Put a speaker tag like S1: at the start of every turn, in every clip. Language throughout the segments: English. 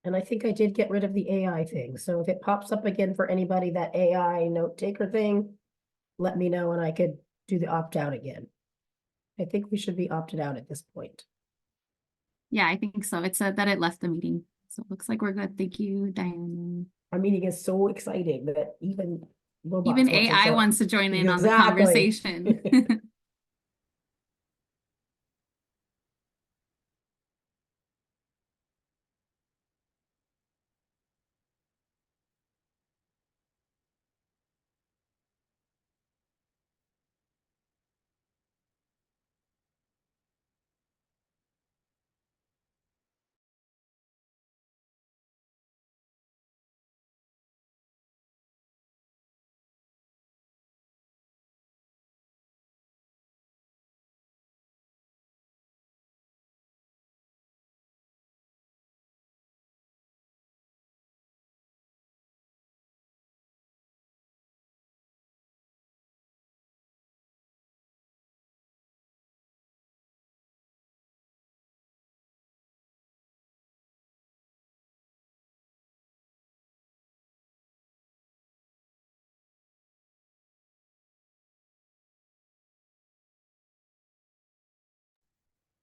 S1: And I think I did get rid of the AI thing. So if it pops up again for anybody, that AI note taker thing, let me know and I could do the opt out again. I think we should be opted out at this point.
S2: Yeah, I think so. It said that it left the meeting. So it looks like we're good. Thank you, Diane.
S1: Our meeting is so exciting that even robots
S2: Even
S1: want to
S2: AI
S1: show up.
S2: wants to join in on the
S1: Exactly.
S2: conversation.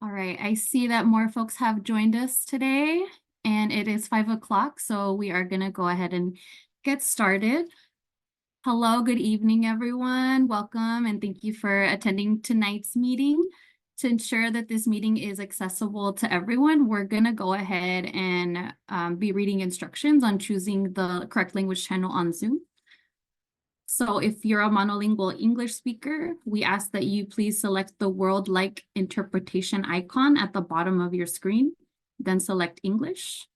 S2: All right, I see that more folks have joined us today, and it is 5 o'clock, so we are going to go ahead and get started. Hello, good evening, everyone. Welcome, and thank you for attending tonight's meeting. To ensure that this meeting is accessible to everyone, we're going to go ahead and be reading instructions on choosing the correct language channel on Zoom. So if you're a monolingual English speaker, we ask that you please select the world-like interpretation icon at the bottom of your screen, then select English.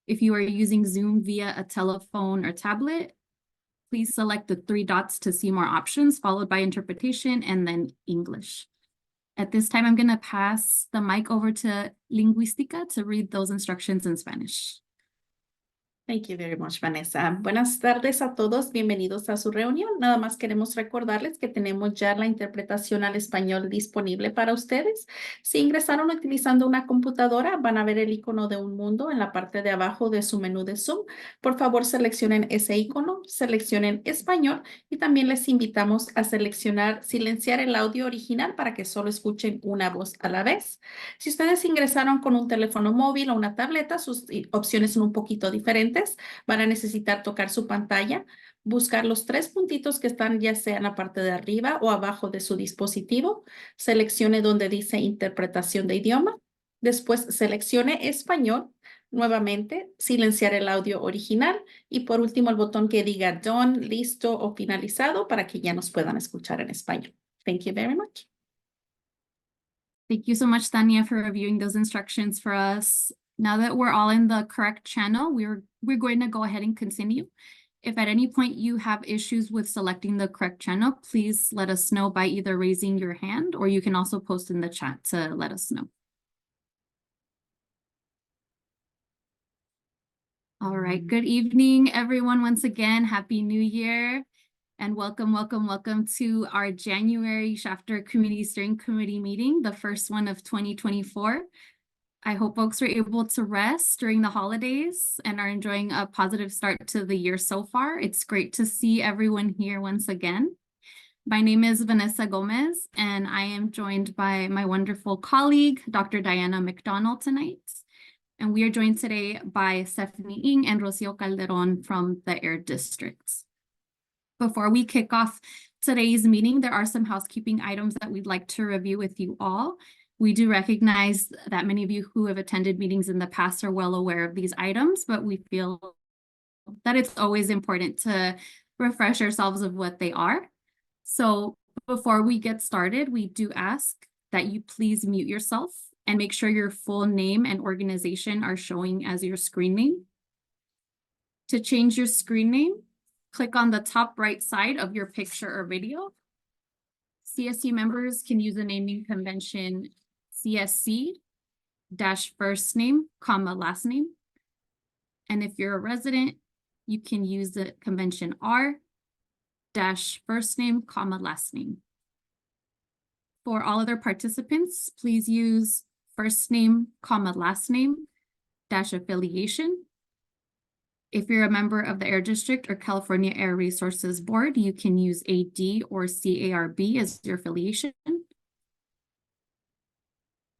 S2: If you are using Zoom via a telephone or tablet, please select the 3 dots to see more options, followed by interpretation and then English. At this time, I'm going to pass the mic over to Lingüística to read those instructions in Spanish.
S3: Thank you very much, Vanessa. Buenas tardes a todos. Bienvenidos a su reunión. Nada más queremos recordarles que tenemos ya la interpretación al español disponible para ustedes. Si ingresaron utilizando una computadora, van a ver el icono de un mundo en la parte de abajo de su menú de Zoom. Por favor, seleccionen ese icono, seleccionen español y también les invitamos a silenciar el audio original para que solo escuchen una voz a la vez. Si ustedes ingresaron con un teléfono móvil o una tableta, sus opciones son un poquito diferentes. Van a necesitar tocar su pantalla, buscar los 3 puntitos que están ya sea en la parte de arriba o abajo de su dispositivo. Seleccione donde dice interpretación de idioma. Después seleccione español. Nuevamente, silenciar el audio original. Y por último, el botón que diga done, listo o finalizado para que ya nos puedan escuchar en español. Thank you very much.
S2: Thank you so much, Tania, for reviewing those instructions for us. Now that we're all in the correct channel, we're going to go ahead and continue. If at any point you have issues with selecting the correct channel, please let us know by either raising your hand or you can also post in the chat to let us know. All right, good evening, everyone. Once again, Happy New Year. And welcome, welcome, welcome to our January Shafter Community Steering Committee meeting, the first one of 2024. I hope folks were able to rest during the holidays and are enjoying a positive start to the year so far. It's great to see everyone here once again. My name is Vanessa Gomez, and I am joined by my wonderful colleague, Dr. Diana McDonald tonight. And we are joined today by Stephanie Ng and Rocio Calderon from the Air Districts. Before we kick off today's meeting, there are some housekeeping items that we'd like to review with you all. We do recognize that many of you who have attended meetings in the past are well aware of these items, but we feel that it's always important to refresh ourselves of what they are. So before we get started, we do ask that you please mute yourself and make sure your full name and organization are showing as your screen name. To change your screen name, click on the top right side of your picture or video. CSC members can use the naming convention CSC -first name, last name. And if you're a resident, you can use the convention R-first name, last name. For all other participants, please use first name, last name, -affiliation, If you're a member of the Air District or California Air Resources Board, you can use AD or CARB as your affiliation.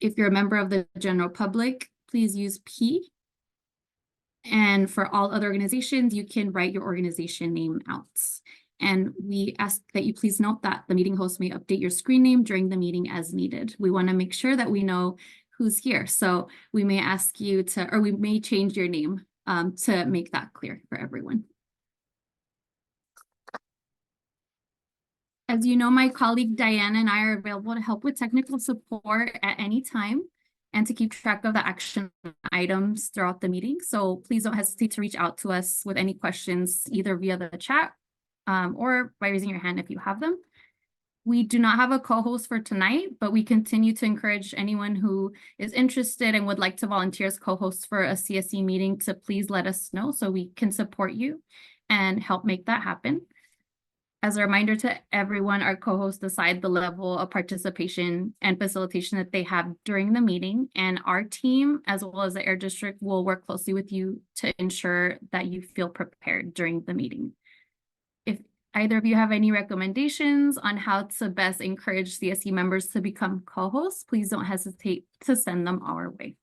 S2: If you're a member of the general public, please use P. And for all other organizations, you can write your organization name out. And we ask that you please note that the meeting host may update your screen name during the meeting as needed. We want to make sure that we know who's here. So we may ask you to, or we may change your name to make that clear for everyone. As you know, my colleague Diana and I are available to help with technical support at any time and to keep track of the action items throughout the meeting. So please don't hesitate to reach out to us with any questions, either via the chat or by raising your hand if you have them. We do not have a co-host for tonight, but we continue to encourage anyone who is interested and would like to volunteer as co-host for a CSC meeting to please let us know so we can support you and help make that happen. As a reminder to everyone, our co-hosts decide the level of participation and facilitation that they have during the meeting, and our team, as well as the Air District, will work closely with you to ensure that you feel prepared during the meeting. If either of you have any recommendations on how to best encourage CSC members to become co-hosts, please don't hesitate to send them our way.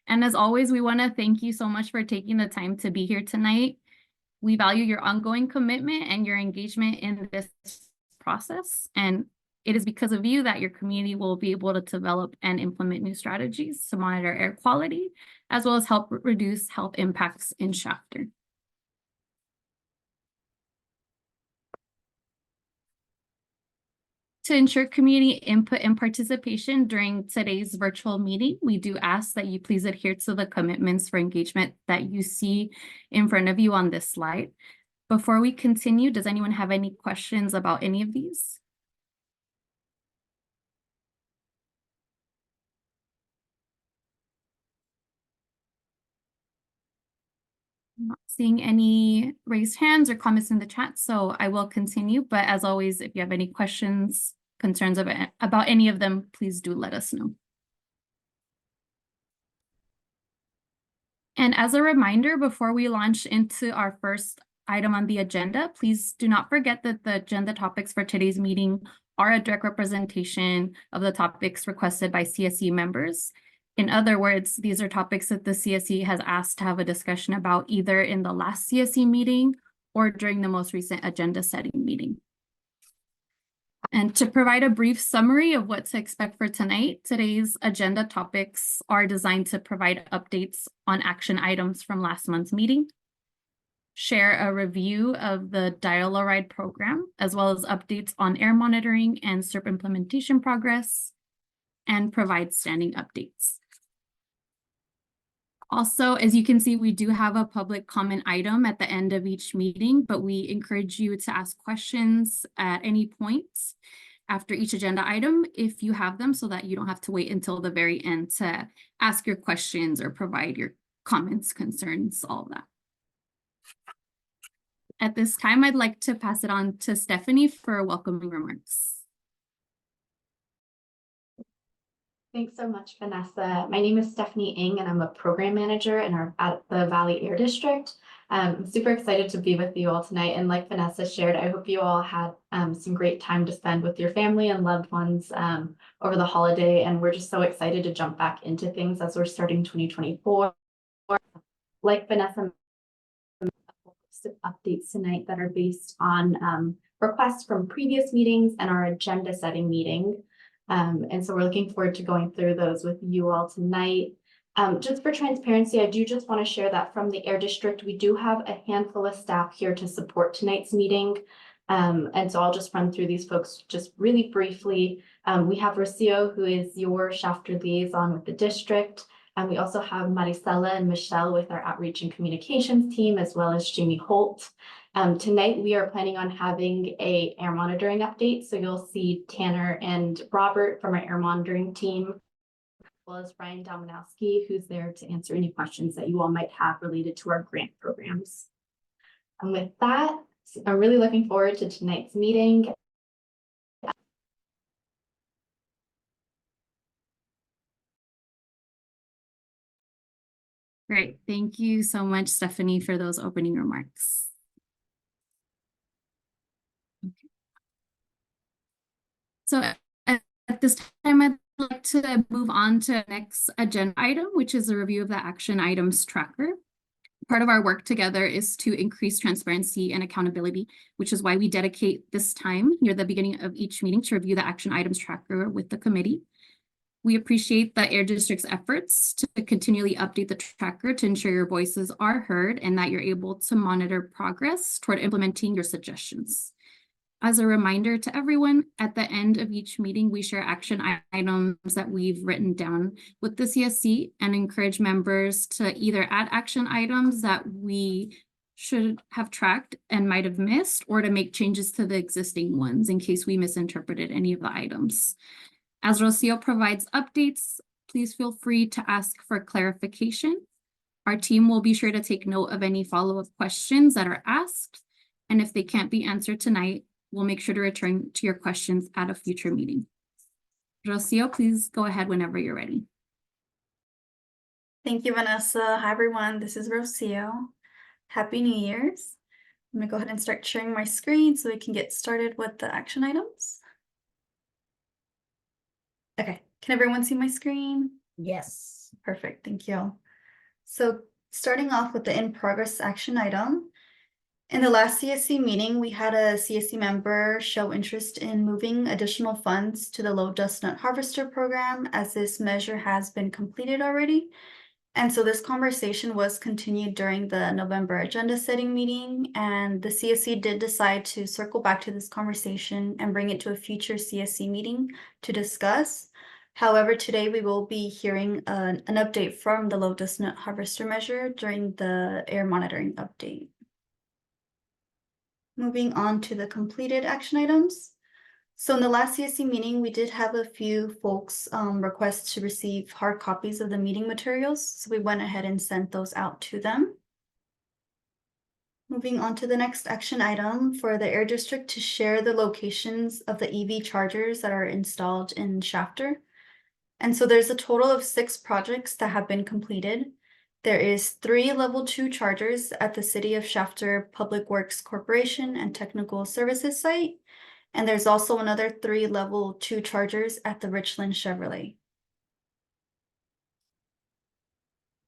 S2: And as always, we want to thank you so much for taking the time to be here tonight. We value your ongoing commitment and your engagement in this process. And it is because of you that your community will be able to develop and implement new strategies to monitor air quality, as well as help reduce health impacts in Shafter. To ensure community input and participation during today's virtual meeting, we do ask that you please adhere to the commitments for engagement that you see in front of you on this slide. Before we continue, does anyone have any questions about any of these? I'm not seeing any raised hands or comments in the chat, so I will continue. But as always, if you have any questions, concerns about any of them, please do let us know. And as a reminder, before we launch into our first item on the agenda, please do not forget that the agenda topics for today's meeting are a direct representation of the topics requested by CSC members. In other words, these are topics that the CSC has asked to have a discussion about either in the last CSC meeting or during the most recent agenda setting meeting. And to provide a brief summary of what to expect for tonight, today's agenda topics are designed to provide updates on action items from last month's meeting, share a review of the Dial-A-Ride program, as well as updates on air monitoring and SERP implementation progress, and provide standing updates. Also, as you can see, we do have a public comment item at the end of each meeting, but we encourage you to ask questions at any point after each agenda item if you have them, so that you don't have to wait until the very end to ask your questions or provide your comments, concerns, all of that. At this time, I'd like to pass it on to Stephanie for welcoming remarks.
S4: Thanks so much, Vanessa. My name is Stephanie Ng, and I'm a program manager at the Valley Air District. I'm super excited to be with you all tonight. And like Vanessa shared, I hope you all had some great time to spend with your family and loved ones over the holiday. And we're just so excited to jump back into things as we're starting 2024. Like Vanessa, some updates tonight that are based on requests from previous meetings and our agenda setting meeting. And so we're looking forward to going through those with you all tonight. Just for transparency, I do just want to share that from the Air District, we do have a handful of staff here to support tonight's meeting. And so I'll just run through these folks just really briefly. We have Rocio, who is your Shafter liaison with the district. And we also have Maricela and Michelle with our outreach and communications team, as well as Jamie Holt. Tonight, we are planning on having an air monitoring update. So you'll see Tanner and Robert from our air monitoring team, as well as Ryan Dominowski, who's there to answer any questions that you all might have related to our grant programs. And with that, I'm really looking forward to tonight's meeting.
S2: Great. Thank you so much, Stephanie, for those opening remarks. Okay. So at this time, I'd like to move on to the next agenda item, which is a review of the action items tracker. Part of our work together is to increase transparency and accountability, which is why we dedicate this time near the beginning of each meeting to review the action items tracker with the committee. We appreciate the Air District's efforts to continually update the tracker to ensure your voices are heard and that you're able to monitor progress toward implementing your suggestions. As a reminder to everyone, at the end of each meeting, we share action items that we've written down with the CSC and encourage members to either add action items that we should have tracked and might have missed, or to make changes to the existing ones in case we misinterpreted any of the items. As Rocio provides updates, please feel free to ask for clarification. Our team will be sure to take note of any follow-up questions that are asked, and if they can't be answered tonight, we'll make sure to return to your questions at a future meeting. Rocio, please go ahead whenever you're ready.
S5: Thank you, Vanessa. Hi, everyone. This is Rocio. Happy New Year's. I'm gonna go ahead and start sharing my screen so we can get started with the action items. Okay, can everyone see my screen?
S1: Yes.
S5: Perfect, thank you. So starting off with the in-progress action item. In the last CSC meeting, we had a CSC member show interest in moving additional funds to the low dust nut harvester program, as this measure has been completed already. And so this conversation was continued during the November agenda setting meeting, and the CSC did decide to circle back to this conversation and bring it to a future CSC meeting to discuss. However, today we will be hearing an update from the low dust nut harvester measure during the air monitoring update. Moving on to the completed action items. So in the last CSC meeting, we did have a few folks request to receive hard copies of the meeting materials. So we went ahead and sent those out to them. Moving on to the next action item for the Air District to share the locations of the EV chargers that are installed in Shafter. And so there's a total of 6 projects that have been completed. There is 3 level 2 chargers at the City of Shafter Public Works Corporation and Technical Services site. And there's also another 3 level 2 chargers at the Richland Chevrolet.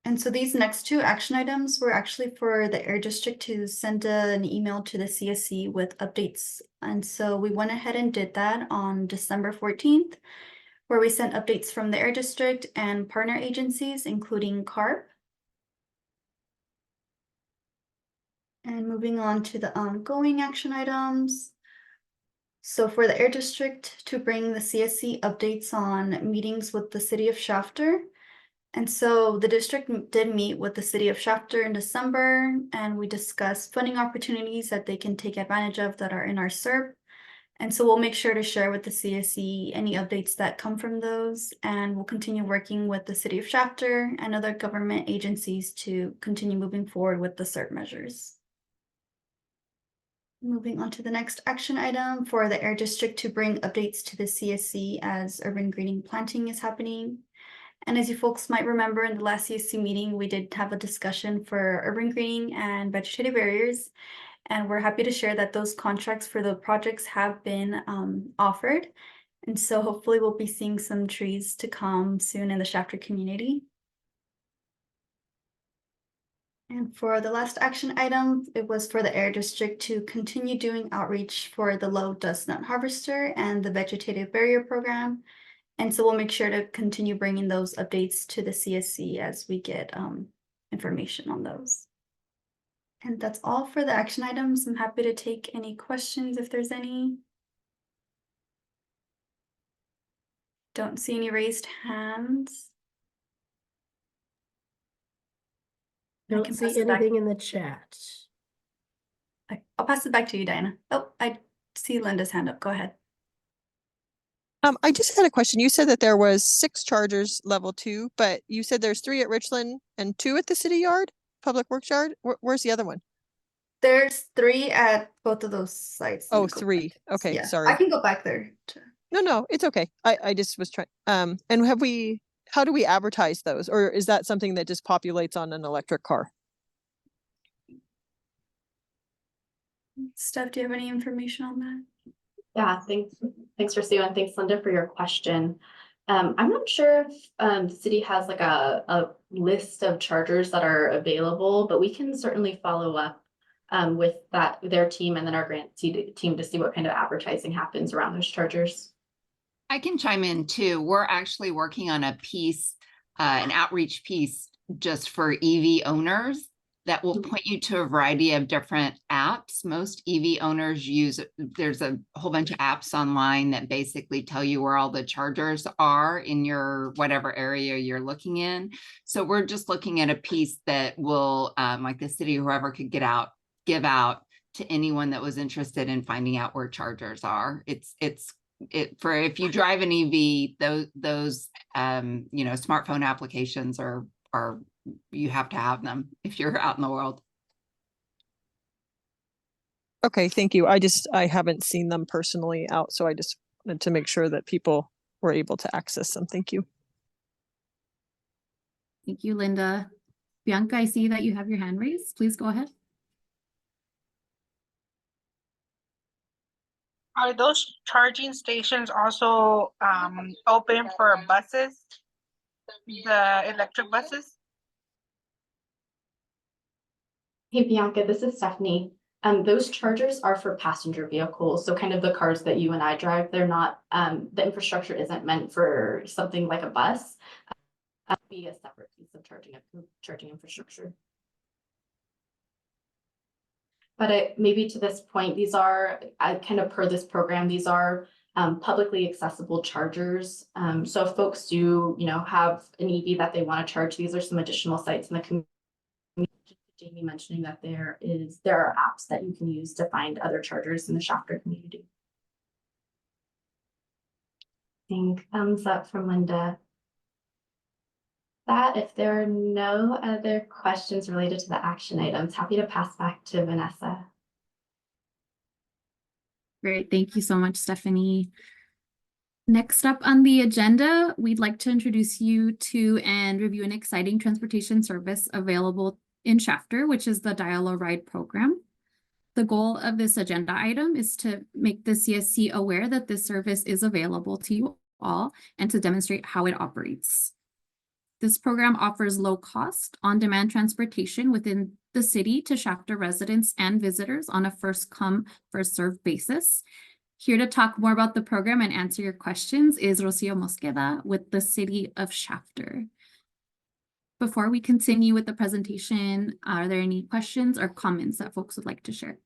S5: And so these next 2 action items were actually for the Air District to send an email to the CSC with updates. And so we went ahead and did that on December 14th, where we sent updates from the Air District and partner agencies, including CARP. And moving on to the ongoing action items. So for the Air District to bring the CSC updates on meetings with the City of Shafter. And so the district did meet with the City of Shafter in December, and we discussed funding opportunities that they can take advantage of that are in our SERP. And so we'll make sure to share with the CSC any updates that come from those, and we'll continue working with the City of Shafter and other government agencies to continue moving forward with the SERP measures. Moving on to the next action item for the Air District to bring updates to the CSC as urban greening planting is happening. And as you folks might remember, in the last CSC meeting, we did have a discussion for urban greening and vegetative barriers. And we're happy to share that those contracts for the projects have been offered. And so hopefully we'll be seeing some trees to come soon in the Shafter community. And for the last action item, it was for the Air District to continue doing outreach for the low dust nut harvester and the vegetative barrier program. And so we'll make sure to continue bringing those updates to the CSC as we get information on those. And that's all for the action items. I'm happy to take any questions if there's any. Don't see any raised hands.
S1: Don't see anything in the chat.
S5: I'll pass it back to you, Diana. Oh, I see Linda's hand up. Go ahead.
S6: I just had a question. You said that there was 6 chargers level 2, but you said there's 3 at Richland and 2 at the city yard, public works yard. Where's the other one?
S5: There's 3 at both of those sites.
S6: Oh, 3. Okay,
S5: yeah,
S6: sorry.
S5: I can go back there.
S6: No, it's okay. I just was trying. And how do we advertise those? Or is that something that just populates on an electric car?
S5: Steph, do you have any information on that?
S4: Yeah, thanks for Sue, and thanks Linda for your question. I'm not sure if the city has like a list of chargers that are available, but we can certainly follow up with their team and then our grant team to see what kind of advertising happens around those chargers.
S7: I can chime in too. We're actually working on a piece, an outreach piece just for EV owners that will point you to a variety of different apps. Most EV owners there's a whole bunch of apps online that basically tell you where all the chargers are in your whatever area you're looking in. So we're just looking at a piece that will, like the city, whoever could give out to anyone that was interested in finding out where chargers are. For if you drive an EV, those smartphone applications are you have to have them if you're out in the world.
S6: Okay, thank you. I haven't seen them personally out, so I just wanted to make sure that people were able to access them. Thank you.
S2: Thank you, Linda. Bianca, I see that you have your hand raised. Please go ahead.
S8: Are those charging stations also open for buses, the electric buses?
S4: Hey Bianca, this is Stephanie. Those chargers are for passenger vehicles, so kind of the cars that you and I drive. They're not, the infrastructure isn't meant for something like a bus. Be a separate piece of charging infrastructure. But maybe to this point, these are kind of per this program, these are publicly accessible chargers. So if folks do, have an EV that they want to charge, these are some additional sites in the community. Jamie mentioning that there are apps that you can use to find other chargers in the Shafter community. I think thumbs up from Linda. If there are no other questions related to the action items, happy to pass back to Vanessa.
S2: Great. Thank you so much, Stephanie. Next up on the agenda, we'd like to introduce you to and review an exciting transportation service available in Shafter, which is the Dial-A-Ride program. The goal of this agenda item is to make the CSC aware that this service is available to you all and to demonstrate how it operates. This program offers low-cost, on-demand transportation within the city to Shafter residents and visitors on a first-come, first-served basis. Here to talk more about the program and answer your questions is Rocio Mosqueda with the City of Shafter. Before we continue with the presentation, are there any questions or comments that folks would like to share?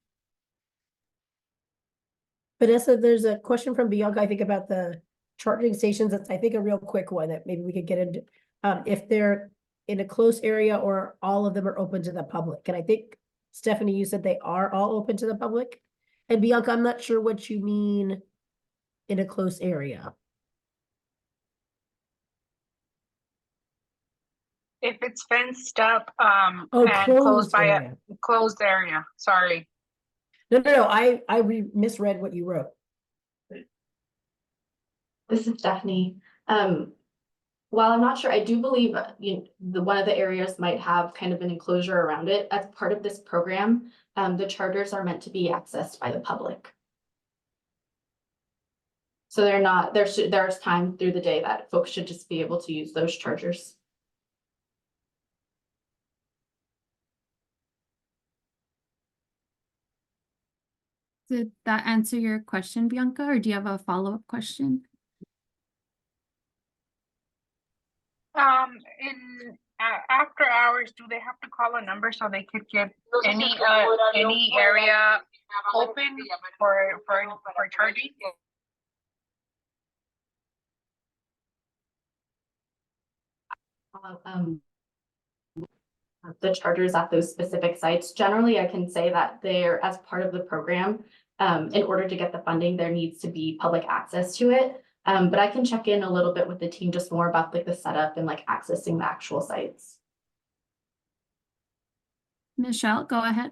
S1: Vanessa, there's a question from Bianca, I think, about the charging stations. That's, I think, a real quick one that maybe we could get into. If they're in a close area or all of them are open to the public. And I think, Stephanie, you said they are all open to the public. And Bianca, I'm not sure what you mean in a close area.
S8: If it's fenced up and
S1: closed
S8: closed by
S1: area.
S8: a closed area, sorry.
S1: No, I misread what you wrote.
S4: This is Stephanie. While I'm not sure, I do believe one of the areas might have kind of an enclosure around it. As part of this program, the chargers are meant to be accessed by the public. So they're not, there's time through the day that folks should just be able to use those chargers.
S2: Did that answer your question, Bianca, or do you have a follow-up question?
S8: After hours, do they have to call a number so they could get any area open for charging?
S4: The chargers at those specific sites. Generally, I can say that they're, as part of the program, in order to get the funding, there needs to be public access to it. But I can check in a little bit with the team just more about like the setup and like accessing the actual sites.
S2: Michelle, go ahead.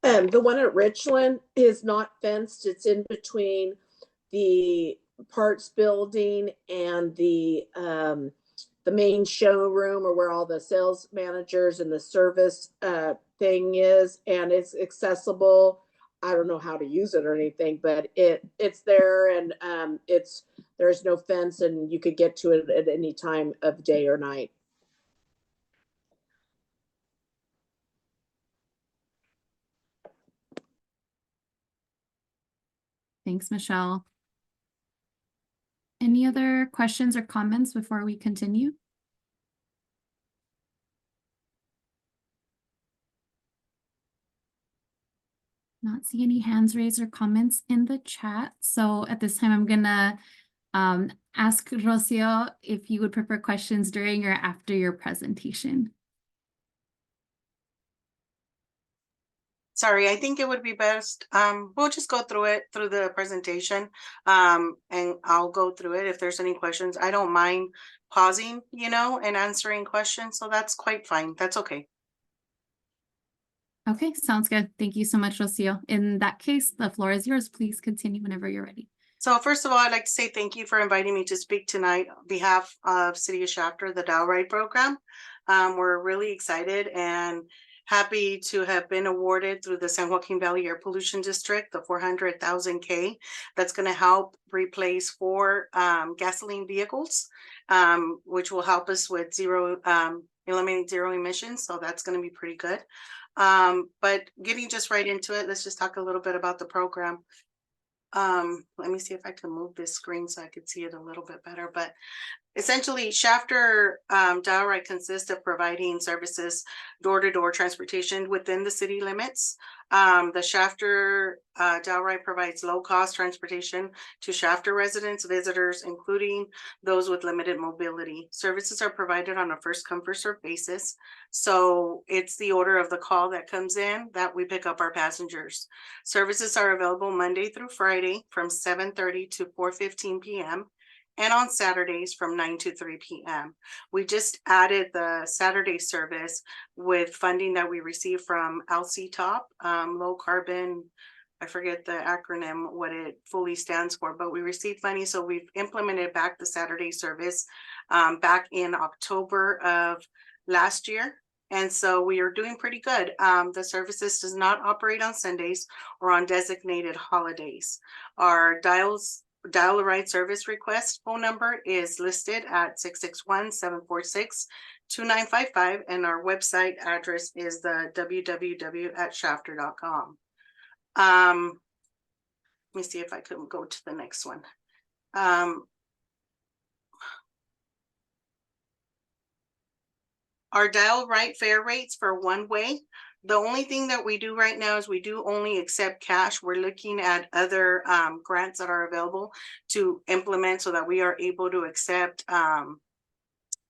S9: The one at Richland is not fenced. It's in between the parts building and the main showroom, or where all the sales managers and the service thing is, and it's accessible. I don't know how to use it or anything, but it's there, and there's no fence, and you could get to it at any time of day or night.
S2: Thanks, Michelle. Any other questions or comments before we continue? Not see any hands raised or comments in the chat. So at this time, I'm gonna ask Rocio if you would prefer questions during or after your presentation.
S10: Sorry, I think it would be best. We'll just go through it through the presentation. And I'll go through it. If there's any questions, I don't mind pausing, and answering questions. So that's quite fine. That's okay.
S2: Okay, sounds good. Thank you so much, Rocio. In that case, the floor is yours. Please continue whenever you're ready.
S10: So first of all, I'd like to say thank you for inviting me to speak tonight on behalf of City of Shafter, the Dial Ride program. We're really excited and happy to have been awarded through the San Joaquin Valley Air Pollution District, the 400,000K. That's going to help replace 4 gasoline vehicles, which will help us with eliminating zero emissions. So that's going to be pretty good. But getting just right into it, let's just talk a little bit about the program. Let me see if I can move this screen so I could see it a little bit better. But essentially, Shafter Dial Ride consists of providing services, door-to-door transportation within the city limits. The Shafter Dial Ride provides low-cost transportation to Shafter residents, visitors, including those with limited mobility. Services are provided on a first-come, first-served basis. So it's the order of the call that comes in that we pick up our passengers. Services are available Monday through Friday from 7:30 to 4:15 p.m. and on Saturdays from 9 to 3 p.m. We just added the Saturday service with funding that we received from LCTOP, low carbon, I forget the acronym, what it fully stands for, but we received money. So we've implemented back the Saturday service back in October of last year. And so we are doing pretty good. The services does not operate on Sundays or on designated holidays. Our Dial a Ride service request phone number is listed at 661-746-2955, and our website address is the www.shafter.com. Let me see if I can go to the next one. Our Dial Ride fare rates for one way. The only thing that we do right now is we do only accept cash. We're looking at other grants that are available to implement so that we are able to accept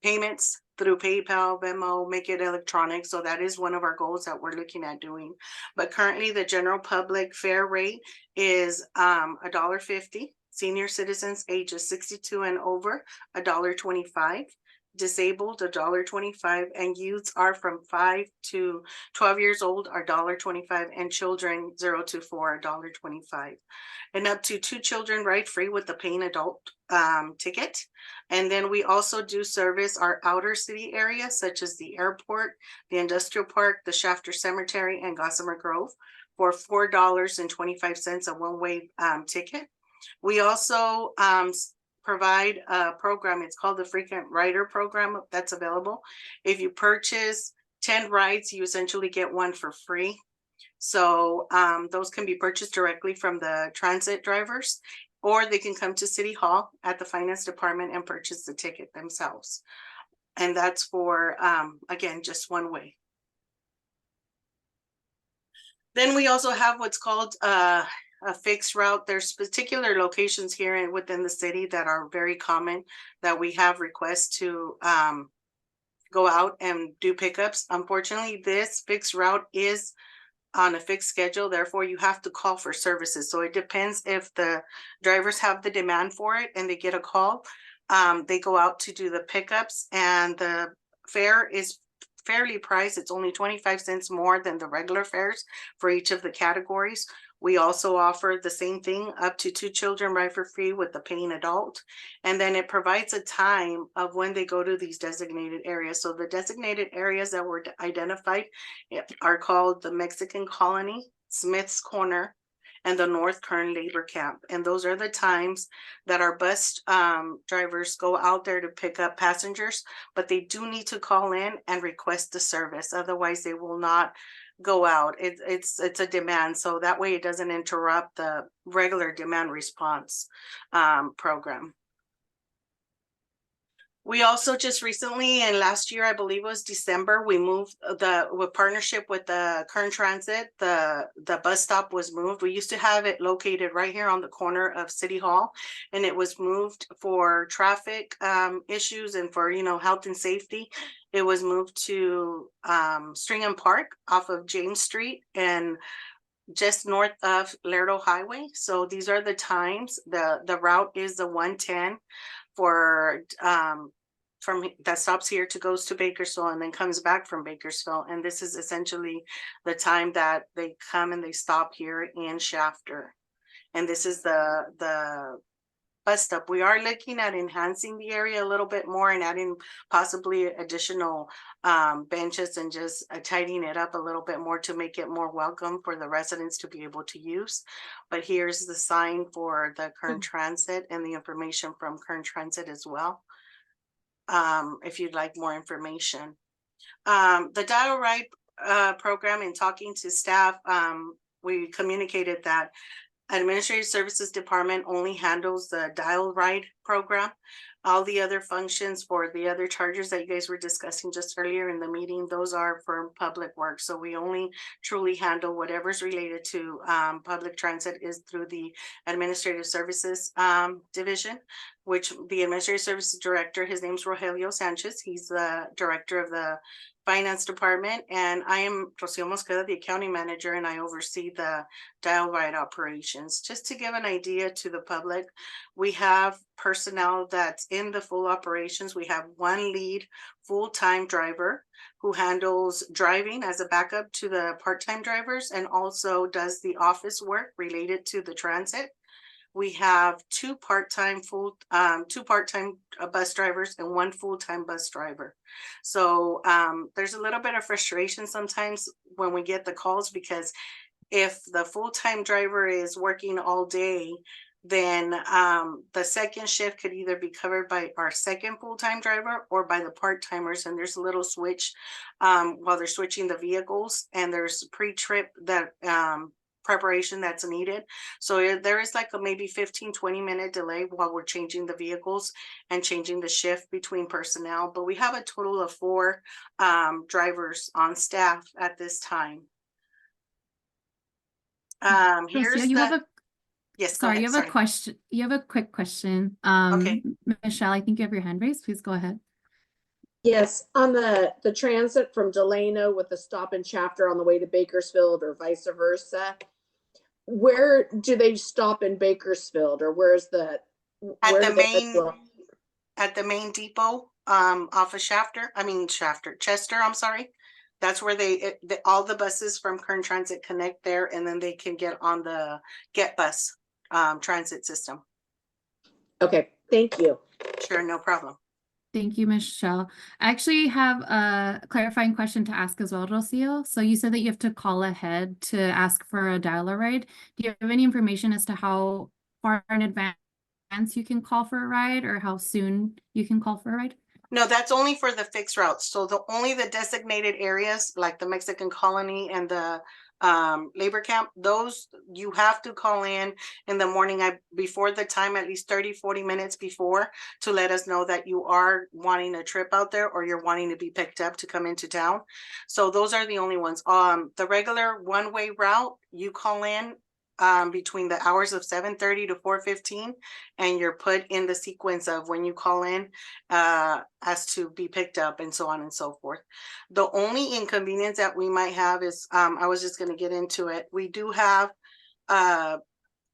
S10: payments through PayPal, Venmo, make it electronic. So that is one of our goals that we're looking at doing. But currently the general public fare rate is $1.50. Senior citizens ages 62 and over, $1.25. Disabled, $1.25, and youths are from 5 to 12 years old are $1.25, and children 0 to 4 $1.25, and up to 2 children ride free with the paying adult ticket. And then we also do service our outer city areas such as the airport, the industrial park, the Shafter Cemetery, and Gossamer Grove for $4.25 a one-way ticket. We also provide a program. It's called the Frequent Rider Program that's available. If you purchase 10 rides, you essentially get one for free. So those can be purchased directly from the transit drivers, or they can come to City Hall at the Finance Department and purchase the ticket themselves. And that's for, again, just one way. Then we also have what's called a fixed route. There's particular locations here within the city that are very common that we have requests to go out and do pickups. Unfortunately, this fixed route is on a fixed schedule. Therefore, you have to call for services. So it depends if the drivers have the demand for it and they get a call. They go out to do the pickups, and the fare is fairly priced. It's only 25 cents more than the regular fares for each of the categories. We also offer the same thing, up to 2 children ride for free with the paying adult. And then it provides a time of when they go to these designated areas. So the designated areas that were identified are called the Mexican Colony, Smith's Corner, and the North Kern Labor Camp. And those are the times that our bus drivers go out there to pick up passengers, but they do need to call in and request the service. Otherwise, they will not go out. It's a demand. So that way it doesn't interrupt the regular demand response program. We also just recently, and last year, I believe it was December, we moved with partnership with the Kern Transit, the bus stop was moved. We used to have it located right here on the corner of City Hall, and it was moved for traffic issues and for, health and safety. It was moved to Stringham Park off of James Street and just north of Lerdo Highway. So these are the times. The route is the 110 for from that stops here to goes to Bakersfield and then comes back from Bakersfield. And this is essentially the time that they come and they stop here in Shafter. And this is the bus stop. We are looking at enhancing the area a little bit more and adding possibly additional benches and just tidying it up a little bit more to make it more welcome for the residents to be able to use. But here's the sign for the Kern Transit and the information from Kern Transit as well, if you'd like more information. The Dial Ride program, in talking to staff, we communicated that Administrative Services Department only handles the Dial Ride program. All the other functions for the other charges that you guys were discussing just earlier in the meeting, those are for public works. So we only truly handle whatever's related to public transit is through the Administrative Services Division, which the Administrative Services Director, his name's Rogelio Sanchez. He's the director of the Finance Department, and I am Rocio Mosqueda, the accounting manager, and I oversee the Dial Ride operations. Just to give an idea to the public, we have personnel that's in the full operations. We have one lead full-time driver who handles driving as a backup to the part-time drivers and also does the office work related to the transit. We have two part-time bus drivers and one full-time bus driver. So there's a little bit of frustration sometimes when we get the calls, because if the full-time driver is working all day, then the second shift could either be covered by our second full-time driver or by the part-timers. And there's a little switch while they're switching the vehicles, and there's pre-trip that preparation that's needed. So there is like a maybe 15-20 minute delay while we're changing the vehicles and changing the shift between personnel. But we have a total of 4 drivers on staff at this time. Here's
S2: you have a
S10: yes,
S2: sorry,
S10: ahead,
S2: you have a question. You have a quick question.
S10: Okay.
S2: Michelle, I think you have your hand raised. Please go ahead.
S9: Yes, on the transit from Delano with the stop in Shafter on the way to Bakersfield or vice versa, where do they stop in Bakersfield, or where's the
S10: at the main depot off of Chester, I'm sorry. That's where all the buses from Kern Transit connect there, and then they can get on the Get Bus transit system.
S9: Okay, thank you.
S10: Sure, no problem.
S2: Thank you, Michelle. I actually have a clarifying question to ask as well, Rocio. So you said that you have to call ahead to ask for a dial-a ride. Do you have any information as to how far in advance you can call for a ride, or how soon you can call for a ride?
S10: No, that's only for the fixed routes. So only the designated areas like the Mexican Colony and the labor camp, those you have to call in the morning before the time, at least 30-40 minutes before, to let us know that you are wanting a trip out there or you're wanting to be picked up to come into town. So those are the only ones. The regular one-way route, you call in between the hours of 7:30 to 4:15, and you're put in the sequence of when you call in as to be picked up and so on and so forth. The only inconvenience that we might have is I was just going to get into it. We do have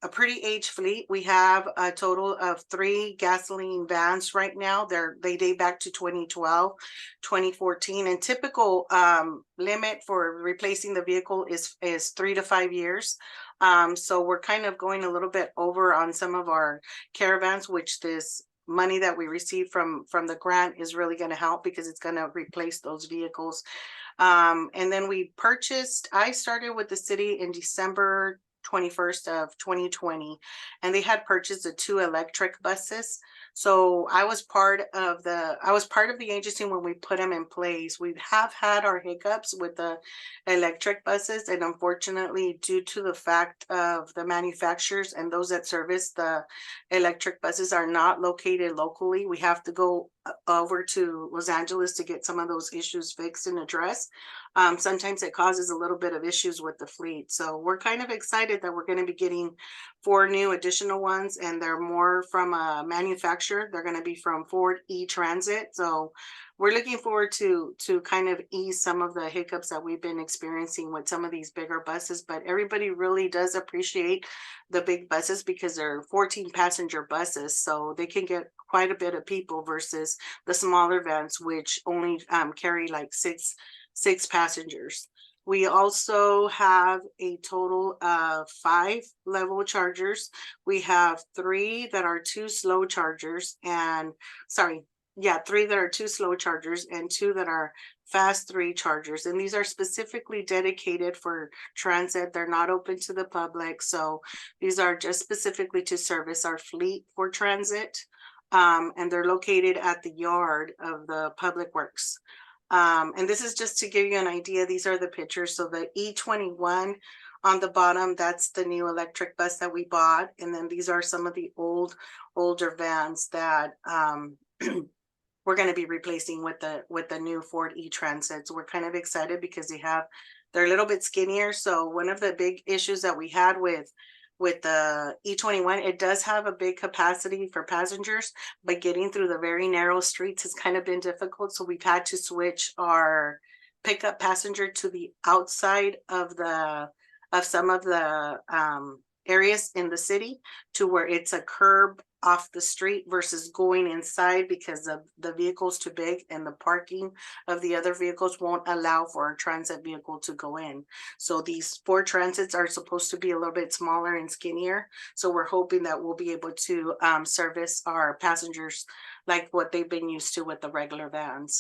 S10: a pretty aged fleet. We have a total of 3 gasoline vans right now. They date back to 2012, 2014, and typical limit for replacing the vehicle is 3 to 5 years. So we're kind of going a little bit over on some of our caravans, which this money that we receive from the grant is really going to help because it's going to replace those vehicles. And then I started with the city in December 21st of 2020, and they had purchased the 2 electric buses. So I was part of the agency when we put them in place. We have had our hiccups with the electric buses, and unfortunately, due to the fact of the manufacturers and those that service the electric buses are not located locally, we have to go over to Los Angeles to get some of those issues fixed and addressed. Sometimes it causes a little bit of issues with the fleet. So we're kind of excited that we're going to be getting 4 new additional ones, and they're more from a manufacturer. They're going to be from Ford E-Transit. So we're looking forward to kind of ease some of the hiccups that we've been experiencing with some of these bigger buses. But everybody really does appreciate the big buses because they're 14-passenger buses, so they can get quite a bit of people versus the smaller vans, which only carry like six passengers. We also have a total of 5 level chargers. We have 3 that are 2 slow chargers, and 3 that are 2 slow chargers and 2 that are fast 3 chargers. And these are specifically dedicated for transit. They're not open to the public. So these are just specifically to service our fleet for transit. And they're located at the yard of the Public Works. And this is just to give you an idea. These are the pictures. So the E21 on the bottom, that's the new electric bus that we bought. And then these are some of the older vans that we're going to be replacing with the new Ford E-Transits. We're kind of excited because they're a little bit skinnier. So one of the big issues that we had with the E21, it does have a big capacity for passengers, but getting through the very narrow streets has kind of been difficult. So we've had to switch our pickup passenger to the outside of some of the areas in the city to where it's a curb off the street versus going inside because of the vehicle's too big and the parking of the other vehicles won't allow for a transit vehicle to go in. So these 4 transits are supposed to be a little bit smaller and skinnier. So we're hoping that we'll be able to service our passengers like what they've been used to with the regular vans.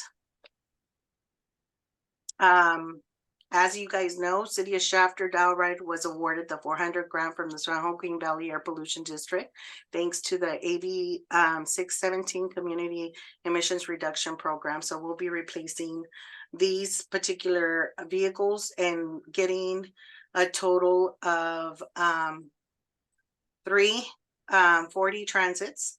S10: As you guys know, City of Shafter Dalright was awarded the 400 grant from the San Joaquin Valley Air Pollution District, thanks to the AB 617 Community Emissions Reduction Program. So we'll be replacing these particular vehicles and getting a total of 3 40 transits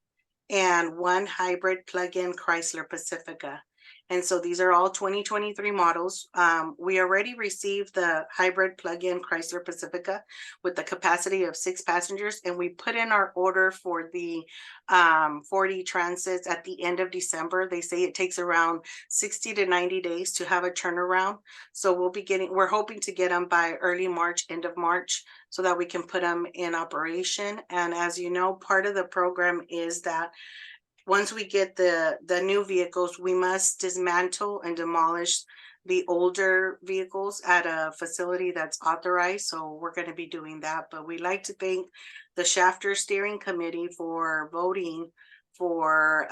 S10: and 1 hybrid plug-in Chrysler Pacifica. And so these are all 2023 models. We already received the hybrid plug-in Chrysler Pacifica with the capacity of 6 passengers, and we put in our order for the 40 transits at the end of December. They say it takes around 60 to 90 days to have a turnaround. So we're hoping to get them by early March, end of March, so that we can put them in operation. And as you know, part of the program is that once we get the new vehicles, we must dismantle and demolish the older vehicles at a facility that's authorized. So we're going to be doing that. But we'd like to thank the Shafter Steering Committee for voting for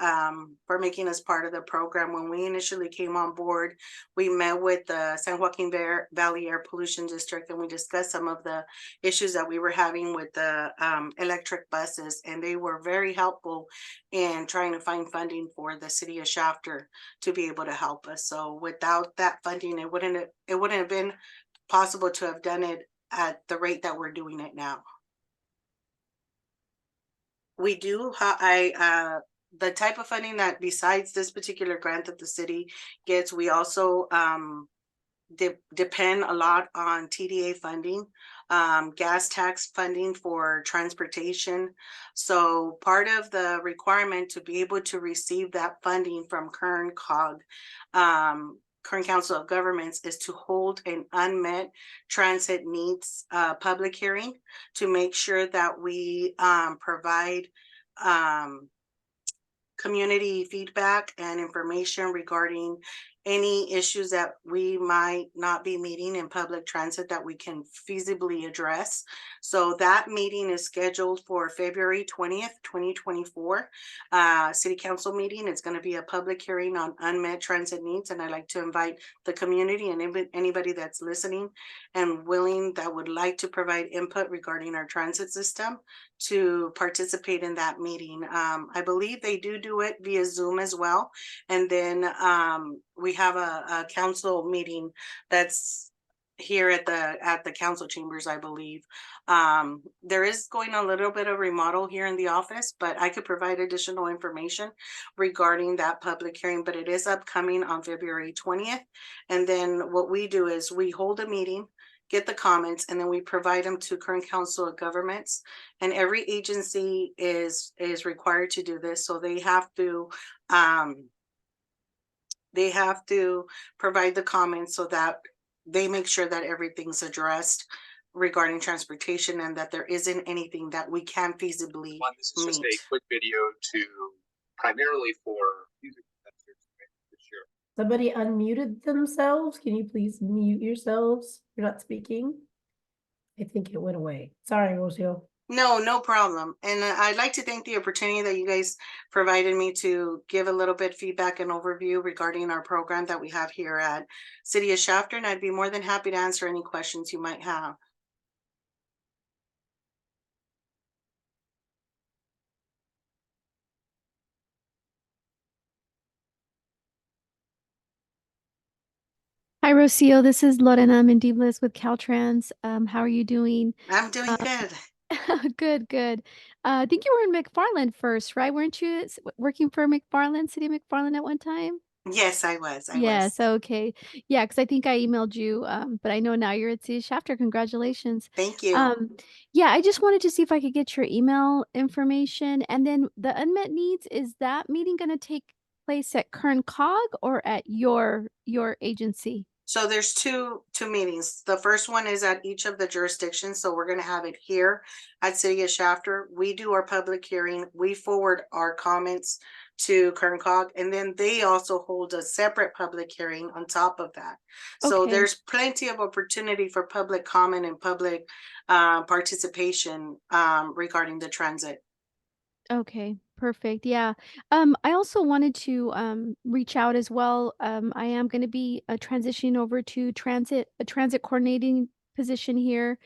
S10: making us part of the program. When we initially came on board, we met with the San Joaquin Valley Air Pollution District, and we discussed some of the issues that we were having with the electric buses, and they were very helpful in trying to find funding for the city of Shafter to be able to help us. So without that funding, it wouldn't have been possible to have done it at the rate that we're doing it now. We do the type of funding that besides this particular grant that the city gets, we also depend a lot on TDA funding, gas tax funding for transportation. So part of the requirement to be able to receive that funding from Kern COG Kern Council of Governments is to hold an unmet transit needs public hearing to make sure that we provide community feedback and information regarding any issues that we might not be meeting in public transit that we can feasibly address. So that meeting is scheduled for February 20th, 2024. City Council meeting. It's going to be a public hearing on unmet transit needs. And I'd like to invite the community and anybody that's listening and willing that would like to provide input regarding our transit system to participate in that meeting. I believe they do it via Zoom as well. And then we have a council meeting that's here at the council chambers, I believe. There is going a little bit of remodel here in the office, but I could provide additional information regarding that public hearing, but it is upcoming on February 20th. And then what we do is we hold a meeting, get the comments, and then we provide them to Kern Council of Governments. And every agency is required to do this. So they have to provide the comments so that they make sure that everything's addressed regarding transportation and that there isn't anything that we can feasibly
S11: This is just
S10: meet.
S11: a quick video to primarily for music investors this year.
S1: Somebody unmuted themselves. Can you please mute yourselves? You're not speaking. I think it went away. Sorry, Rocio.
S10: No problem. And I'd like to thank the opportunity that you guys provided me to give a little bit feedback and overview regarding our program that we have here at City of Shafter. And I'd be more than happy to answer any questions you might have.
S12: Hi, Rocio. This is Lorena Mendiblis with Caltrans. How are you doing?
S10: I'm doing good.
S12: Good. I think you were in McFarland first, right? Weren't you working for McFarland, City of McFarland at one time?
S10: Yes, I was.
S12: Yes, okay. Yeah, because I think I emailed you, but I know now you're at City Shafter. Congratulations.
S10: Thank you.
S12: Yeah, I just wanted to see if I could get your email information. And then the unmet needs, is that meeting going to take place at Kern COG or at your agency?
S10: So there's two meetings. The first one is at each of the jurisdictions. So we're going to have it here at City of Shafter. We do our public hearing. We forward our comments to Kern COG, and then they also hold a separate public hearing on top of that. So
S12: Okay.
S10: there's plenty of opportunity for public comment and public participation regarding the transit.
S12: Okay, perfect. Yeah. I also wanted to reach out as well. I am going to be transitioning over to a transit coordinating position here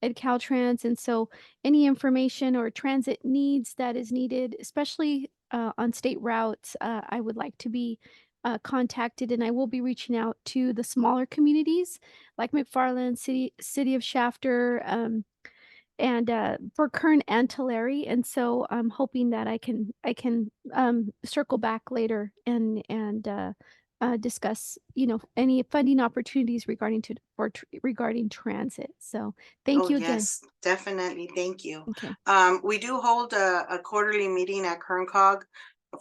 S12: at Caltrans, and so any information or transit needs that is needed, especially on state routes, I would like to be contacted, and I will be reaching out to the smaller communities like McFarland, City of Shafter, and for Kern and Tulare. And so I'm hoping that I can circle back later and discuss, any funding opportunities regarding transit. So thank you again.
S10: Yes, definitely. Thank you.
S12: Okay.
S10: We do hold a quarterly meeting at Kern COG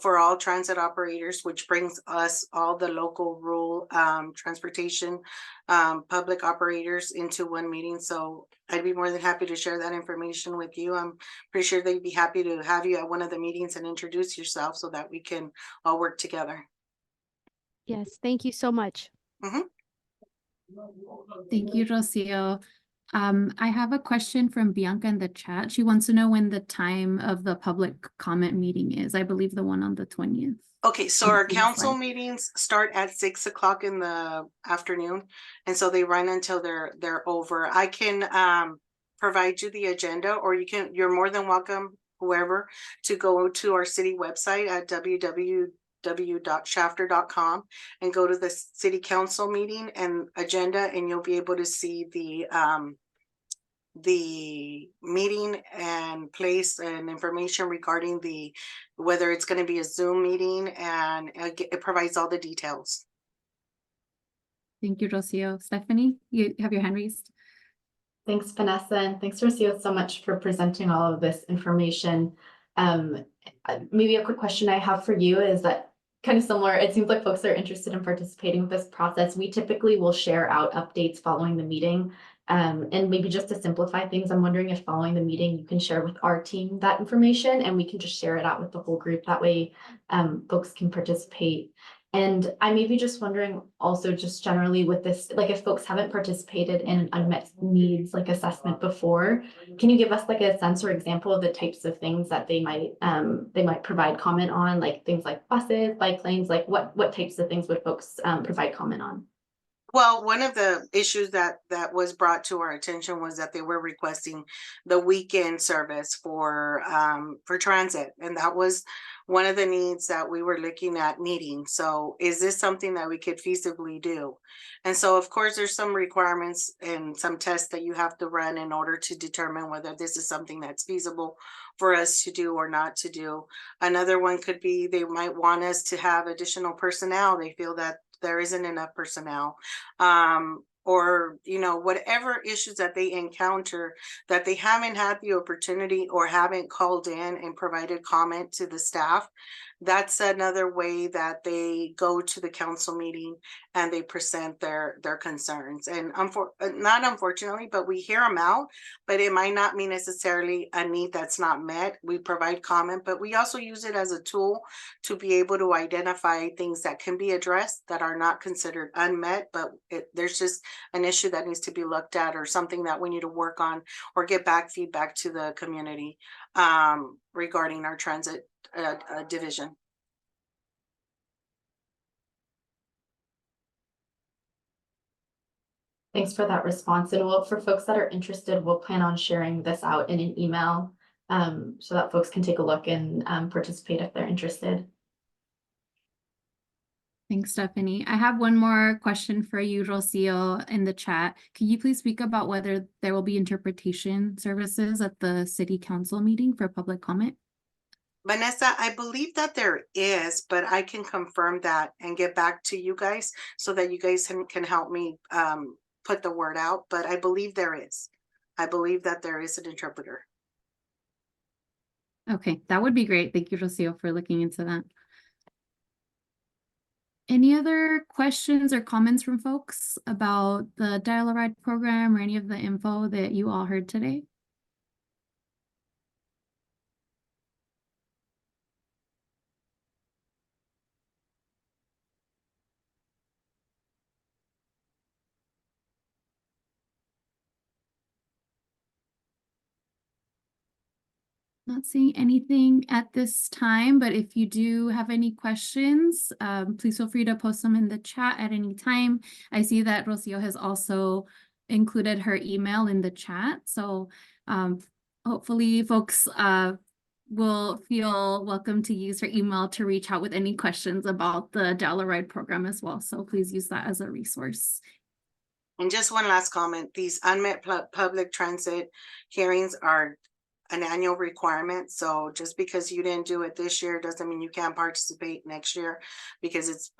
S10: for all transit operators, which brings us all the local rural transportation public operators into one meeting. So I'd be more than happy to share that information with you. I'm pretty sure they'd be happy to have you at one of the meetings and introduce yourself so that we can all work together.
S12: Yes, thank you so much.
S2: Thank you, Rocio. I have a question from Bianca in the chat. She wants to know when the time of the public comment meeting is. I believe the one on the 20th.
S10: Okay, so
S2: on the
S10: our council
S2: 25th.
S10: meetings start at 6 o'clock in the afternoon, and so they run until they're over. I can provide you the agenda, or you're more than welcome, whoever, to go to our city website at www.shafter.com and go to the city council meeting and agenda, and you'll be able to see the meeting and place and information regarding whether it's going to be a Zoom meeting, and it provides all the details.
S2: Thank you, Rocio. Stephanie, you have your hand raised.
S4: Thanks, Vanessa, and thanks, Rocio, so much for presenting all of this information. Maybe a quick question I have for you is that kind of similar. It seems like folks are interested in participating with this process. We typically will share out updates following the meeting. And maybe just to simplify things, I'm wondering if following the meeting, you can share with our team that information and we can just share it out with the whole group. That way, folks can participate. And I may be just wondering also just generally with this, like if folks haven't participated in an unmet needs like assessment before, can you give us like a sense or example of the types of things that they might provide comment on, like things like buses, bike lanes, like what types of things would folks provide comment on?
S10: Well, one of the issues that was brought to our attention was that they were requesting the weekend service for transit, and that was one of the needs that we were looking at meeting. So is this something that we could feasibly do? And so of course there's some requirements and some tests that you have to run in order to determine whether this is something that's feasible for us to do or not to do. Another one could be they might want us to have additional personnel. They feel that there isn't enough personnel, or whatever issues that they encounter that they haven't had the opportunity or haven't called in and provided comment to the staff. That's another way that they go to the council meeting and they present their concerns. And not unfortunately, but we hear them out, but it might not be necessarily a need that's not met. We provide comment, but we also use it as a tool to be able to identify things that can be addressed that are not considered unmet, but there's just an issue that needs to be looked at or something that we need to work on or get back feedback to the community regarding our transit division.
S4: Thanks for that response. And for folks that are interested, we'll plan on sharing this out in an email so that folks can take a look and participate if they're interested.
S2: Thanks, Stephanie. I have one more question for you, Rocio, in the chat. Can you please speak about whether there will be interpretation services at the city council meeting for public comment?
S10: Vanessa, I believe that there is, but I can confirm that and get back to you guys so that you guys can help me put the word out. But I believe there is. I believe that there is an interpreter.
S2: Okay, that would be great. Thank you, Rocio, for looking into that. Any other questions or comments from folks about the Dial-A-Ride program or any of the info that you all heard today? Not seeing anything at this time, but if you do have any questions, please feel free to post them in the chat at any time. I see that Rocio has also included her email in the chat. So hopefully folks will feel welcome to use her email to reach out with any questions about the Dial-A-Ride program as well. So please use that as a resource.
S10: And just one last comment, these unmet public transit hearings are an annual requirement. So just because you didn't do it this year doesn't mean you can't participate next year, because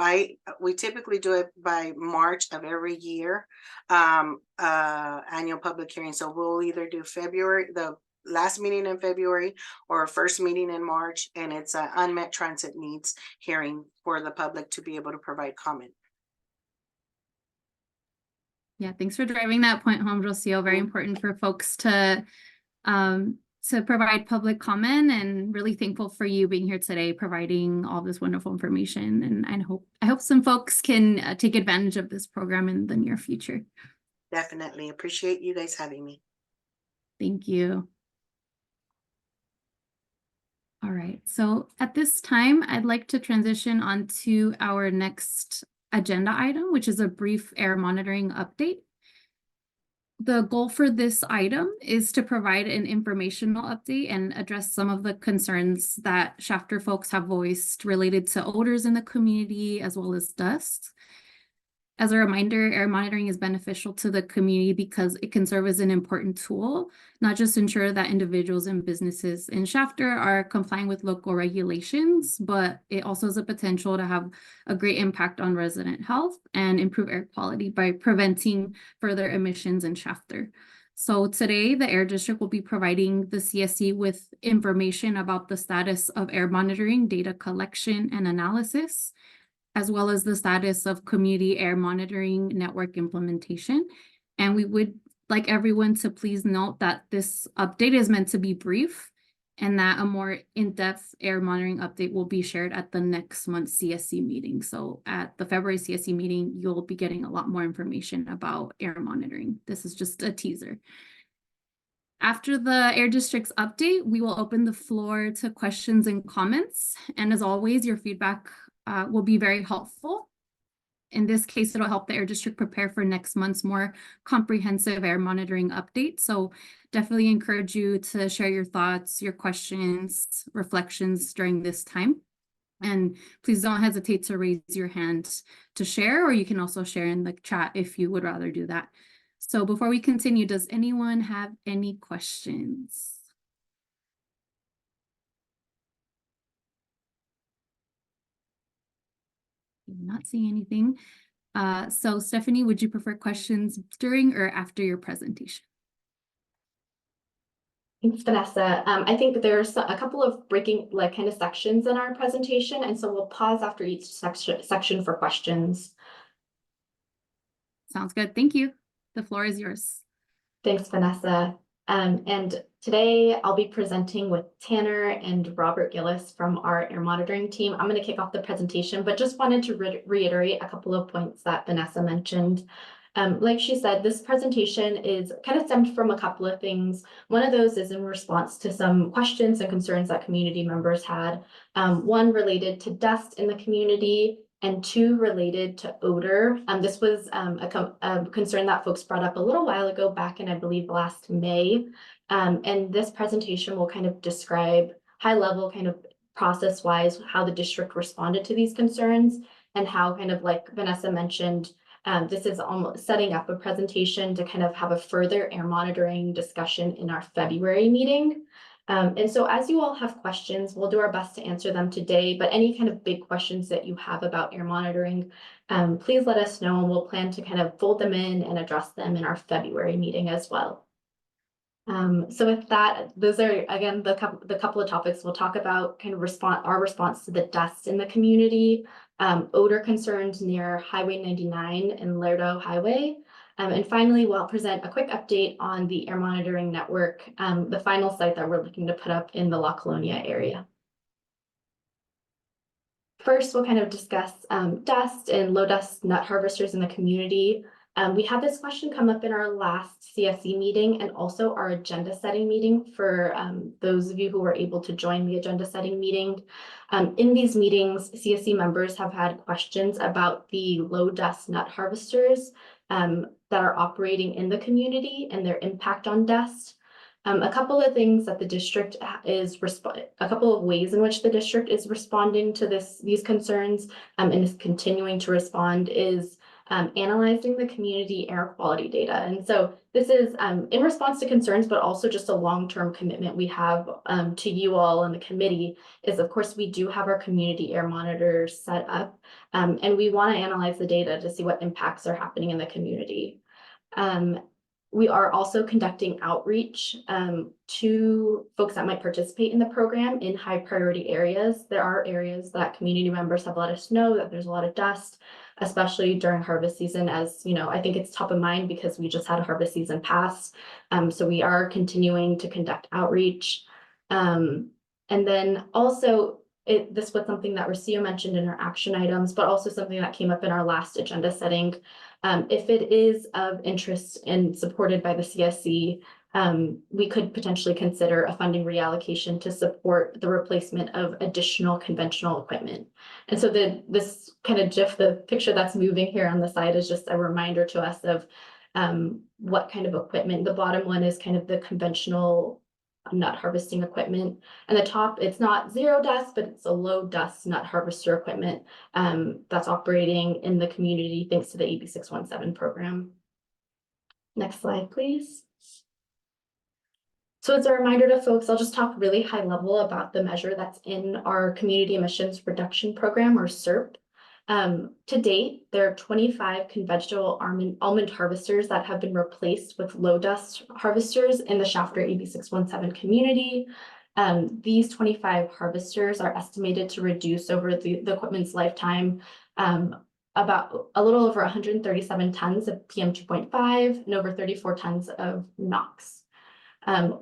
S10: we typically do it by March of every year, annual public hearing. So we'll either do February, the last meeting in February, or first meeting in March, and it's an unmet transit needs hearing for the public to be able to provide comment.
S2: Yeah, thanks for driving that point home, Rocio. Very important for folks to provide public comment, and really thankful for you being here today, providing all this wonderful information. And I hope some folks can take advantage of this program in the near future.
S10: Definitely appreciate you guys having me.
S2: Thank you. All right, so at this time, I'd like to transition on to our next agenda item, which is a brief air monitoring update. The goal for this item is to provide an informational update and address some of the concerns that Shafter folks have voiced related to odors in the community as well as dust. As a reminder, air monitoring is beneficial to the community because it can serve as an important tool, not just ensure that individuals and businesses in Shafter are complying with local regulations, but it also has a potential to have a great impact on resident health and improve air quality by preventing further emissions in Shafter. So today, the Air District will be providing the CSC with information about the status of air monitoring, data collection and analysis, as well as the status of community air monitoring network implementation. And we would like everyone to please note that this update is meant to be brief and that a more in-depth air monitoring update will be shared at the next month's CSC meeting. So at the February CSC meeting, you'll be getting a lot more information about air monitoring. This is just a teaser. After the Air District's update, we will open the floor to questions and comments. And as always, your feedback will be very helpful. In this case, it'll help the Air District prepare for next month's more comprehensive air monitoring update. So definitely encourage you to share your thoughts, your questions, reflections during this time. And please don't hesitate to raise your hand to share, or you can also share in the chat if you would rather do that. So before we continue, does anyone have any questions? I'm not seeing anything. So Stephanie, would you prefer questions during or after your presentation?
S4: Thanks, Vanessa. I think there's a couple of breaking kind of sections in our presentation, and so we'll pause after each section for questions.
S2: Sounds good. Thank you. The floor is yours.
S4: Thanks, Vanessa. And today I'll be presenting with Tanner and Robert Gillis from our air monitoring team. I'm going to kick off the presentation, but just wanted to reiterate a couple of points that Vanessa mentioned. Like she said, this presentation is kind of stemmed from a couple of things. One of those is in response to some questions and concerns that community members had. One related to dust in the community, and two related to odor. This was a concern that folks brought up a little while ago, back in, I believe, last May. And this presentation will kind of describe high level, kind of process-wise, how the district responded to these concerns, and how, kind of like Vanessa mentioned, this is almost setting up a presentation to kind of have a further air monitoring discussion in our February meeting. And so as you all have questions, we'll do our best to answer them today, but any kind of big questions that you have about air monitoring, please let us know, and we'll plan to kind of fold them in and address them in our February meeting as well. So with that, those are, again, the couple of topics we'll talk about, kind of our response to the dust in the community, odor concerns near Highway 99 and Lerdo Highway. And finally, we'll present a quick update on the air monitoring network, the final site that we're looking to put up in the La Colonia area. First, we'll kind of discuss dust and low dust nut harvesters in the community. We had this question come up in our last CSC meeting and also our agenda setting meeting for those of you who were able to join the agenda setting meeting. In these meetings, CSC members have had questions about the low dust nut harvesters that are operating in the community and their impact on dust. A couple of things that the district is a couple of ways in which the district is responding to these concerns and is continuing to respond is analyzing the community air quality data. And so this is in response to concerns, but also just a long-term commitment we have to you all and the committee is, of course, we do have our community air monitors set up, and we want to analyze the data to see what impacts are happening in the community. We are also conducting outreach to folks that might participate in the program in high priority areas. There are areas that community members have let us know that there's a lot of dust, especially during harvest season, as you know, I think it's top of mind because we just had a harvest season pass. So we are continuing to conduct outreach. And then also, this was something that Rocio mentioned in our action items, but also something that came up in our last agenda setting. If it is of interest and supported by the CSC, we could potentially consider a funding reallocation to support the replacement of additional conventional equipment. And so this kind of GIF, the picture that's moving here on the side, is just a reminder to us of what kind of equipment. The bottom one is kind of the conventional nut harvesting equipment, and the top, it's not zero dust, but it's a low dust nut harvester equipment that's operating in the community thanks to the AB 617 program. Next slide, please. So as a reminder to folks, I'll just talk really high level about the measure that's in our community emissions reduction program, or CERP. To date, there are 25 conventional almond harvesters that have been replaced with low dust harvesters in the Shafter AB 617 community. These 25 harvesters are estimated to reduce over the equipment's lifetime about a little over 137 tons of PM 2.5 and over 34 tons of NOx. So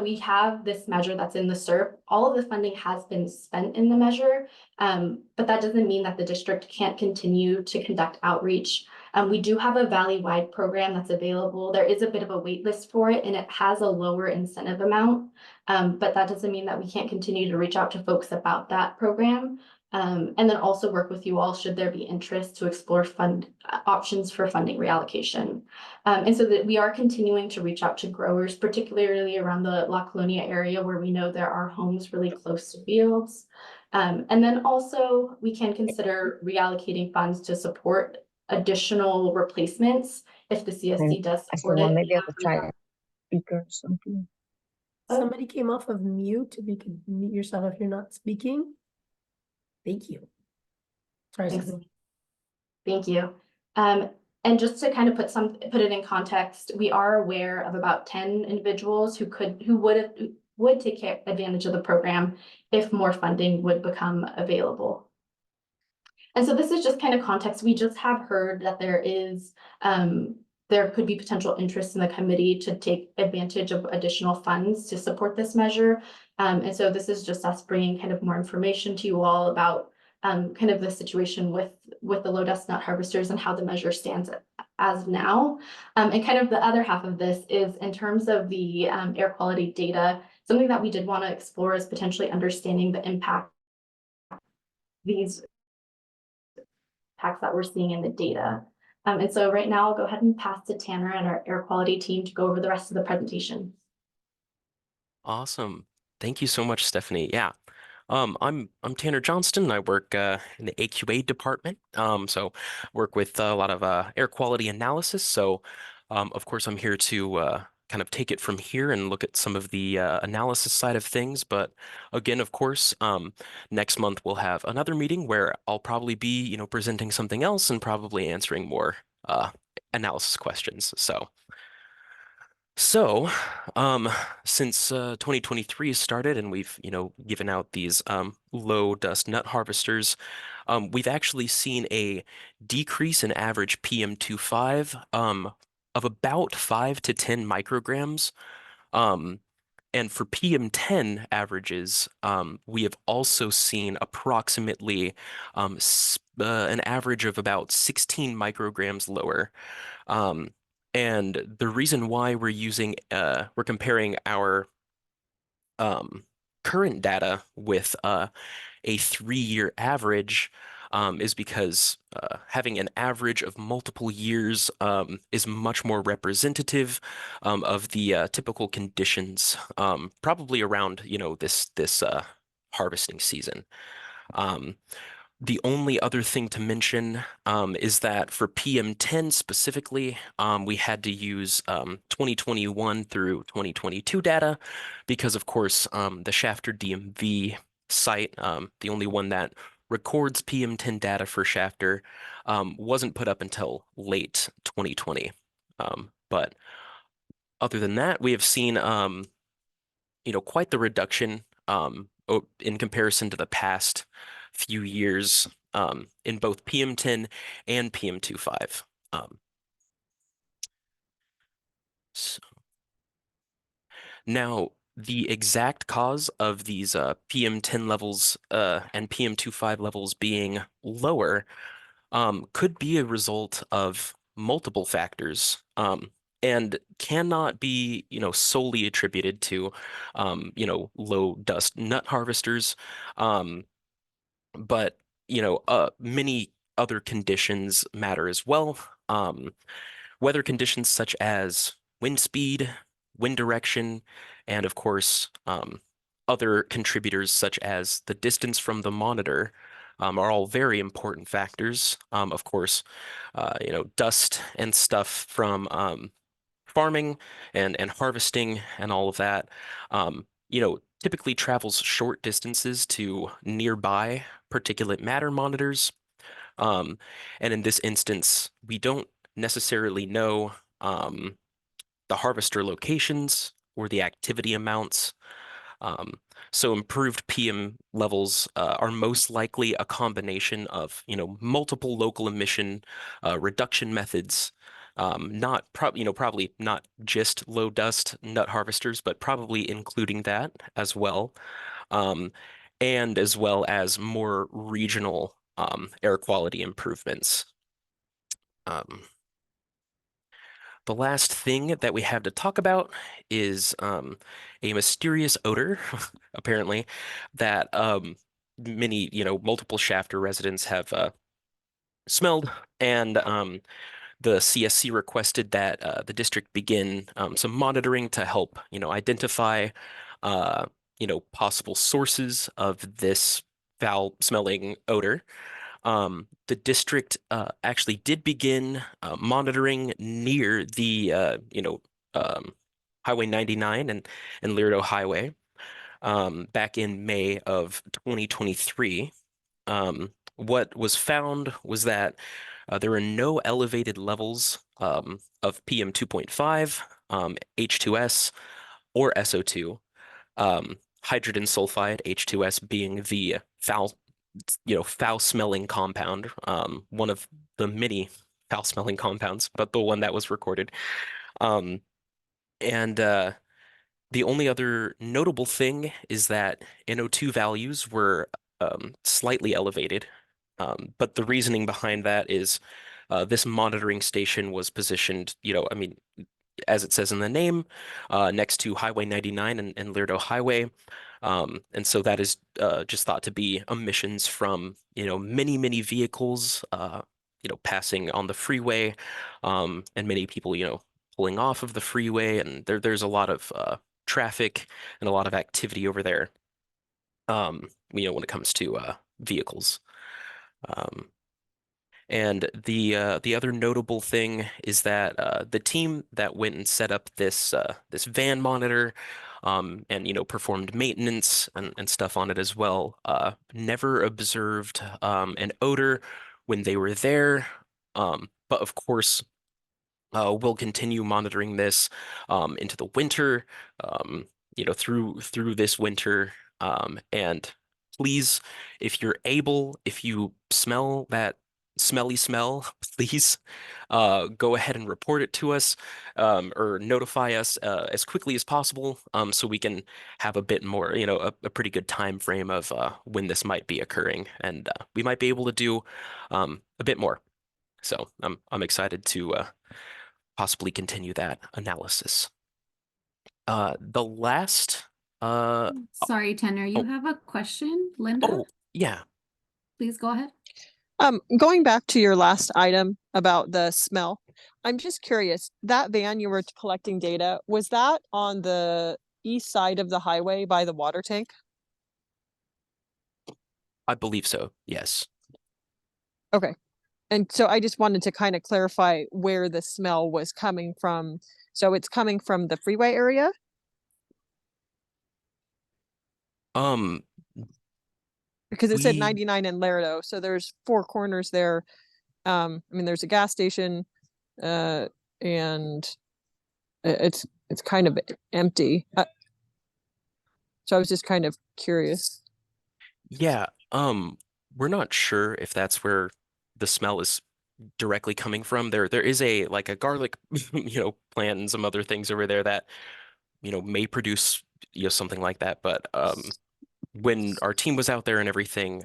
S4: we have this measure that's in the SERP, all of the funding has been spent in the measure, but that doesn't mean that the district can't continue to conduct outreach. We do have a valley-wide program that's available. There is a bit of a wait list for it, and it has a lower incentive amount, but that doesn't mean that we can't continue to reach out to folks about that program. And then also work with you all should there be interest to explore options for funding reallocation. And so that we are continuing to reach out to growers, particularly around the La Colonia area where we know there are homes really close to fields. And then also we can consider reallocating funds to support additional replacements if the CSC does support it.
S13: Maybe I'll try speaker or something.
S1: Somebody came off of mute. If you could mute yourself if you're not speaking. Thank you. Sorry.
S4: Thanks. Thank you. And just to kind of put it in context, we are aware of about 10 individuals who would take advantage of the program if more funding would become available. And so this is just kind of context. We just have heard that there could be potential interest in the committee to take advantage of additional funds to support this measure. And so this is just us bringing kind of more information to you all about kind of the situation with the low dust nut harvesters and how the measure stands as now. And kind of the other half of this is in terms of the air quality data, something that we did want to explore is potentially understanding the impact these impacts that we're seeing in the data. And so right now I'll go ahead and pass to Tanner and our air quality team to go over the rest of the presentation.
S14: Awesome. Thank you so much, Stephanie. Yeah. I'm Tanner Johnston. I work in the AQA department. So work with a lot of air quality analysis. So of course I'm here to kind of take it from here and look at some of the analysis side of things. But again, of course, next month we'll have another meeting where I'll probably be, presenting something else and probably answering more analysis questions. So, since 2023 started and we've, given out these low dust nut harvesters, we've actually seen a decrease in average PM2.5 of about 5 to 10 micrograms. And for PM10 averages, we have also seen approximately an average of about 16 micrograms lower. And the reason why we're comparing our current data with a 3-year average is because having an average of multiple years is much more representative of the typical conditions, probably around this harvesting season. The only other thing to mention is that for PM10 specifically, we had to use 2021 through 2022 data because, of course, the Shafter DMV site, the only one that records PM10 data for Shafter, wasn't put up until late 2020. But other than that, we have seen, quite the reduction in comparison to the past few years in both PM10 and PM2.5. So now, the exact cause of these PM10 levels and PM2.5 levels being lower could be a result of multiple factors and cannot be, solely attributed to, low dust nut harvesters. But, many other conditions matter as well. Weather conditions such as wind speed, wind direction, and of course, other contributors such as the distance from the monitor are all very important factors. Of course, dust and stuff from farming and harvesting and all of that, typically travels short distances to nearby particulate matter monitors. And in this instance, we don't necessarily know the harvester locations or the activity amounts. So improved PM levels are most likely a combination of, multiple local emission reduction methods. Probably not just low dust nut harvesters, but probably including that as well. Um, and as well as more regional air quality improvements. The last thing that we have to talk about is a mysterious odor, apparently, that many, multiple Shafter residents have smelled, and the CSC requested that the district begin some monitoring to help, identify, possible sources of this foul-smelling odor. The district actually did begin monitoring near the Highway 99 and Laredo Highway back in May of 2023. What was found was that there were no elevated levels of PM 2.5, H2S, or SO2. Hydrogen sulfide, H2S, being the foul-smelling compound, one of the many foul-smelling compounds, but the one that was recorded. And the only other notable thing is that NO2 values were slightly elevated, but the reasoning behind that is this monitoring station was positioned, as it says in the name, next to Highway 99 and Laredo Highway. And so that is just thought to be emissions from, many, many vehicles, passing on the freeway, and many people, pulling off of the freeway. And there's a lot of traffic and a lot of activity over there, when it comes to vehicles. And the other notable thing is that the team that went and set up this this van monitor and performed maintenance and stuff on it as well never observed an odor when they were there. But of course, we'll continue monitoring this into the winter, through this winter. And please, if you're able, if you smell that smelly smell, please go ahead and report it to us or notify us as quickly as possible so we can have a bit more, a pretty good time frame of when this might be occurring, and we might be able to do a bit more. So I'm excited to possibly continue that analysis. The last
S2: Sorry, Tanner, you
S14: oh.
S2: have a question, Linda?
S14: Oh, yeah.
S2: Please go ahead.
S6: Going back to your last item about the smell, I'm just curious, that van you were collecting data, was that on the east side of the highway by the water tank?
S14: I believe so, yes.
S6: Okay. And so I just wanted to kind of clarify where the smell was coming from. So it's coming from the freeway area? Because it said 99 in Laredo, so there's 4 corners there. There's a gas station, and it's kind of empty. So I was just kind of curious.
S14: Yeah, we're not sure if that's where the smell is directly coming from. There is a garlic, plant and some other things over there that, may produce, something like that. But when our team was out there and everything,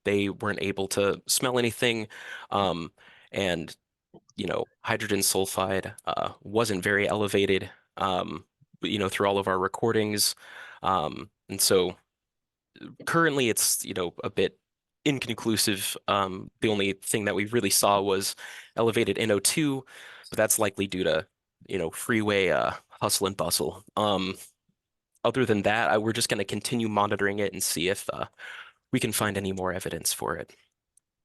S14: they weren't able to smell anything. And, hydrogen sulfide wasn't very elevated, through all of our recordings. And so currently it's, a bit inconclusive. The only thing that we really saw was elevated NO2, but that's likely due to, freeway hustle and bustle. Other than that, we're just going to continue monitoring it and see if we can find any more evidence for it.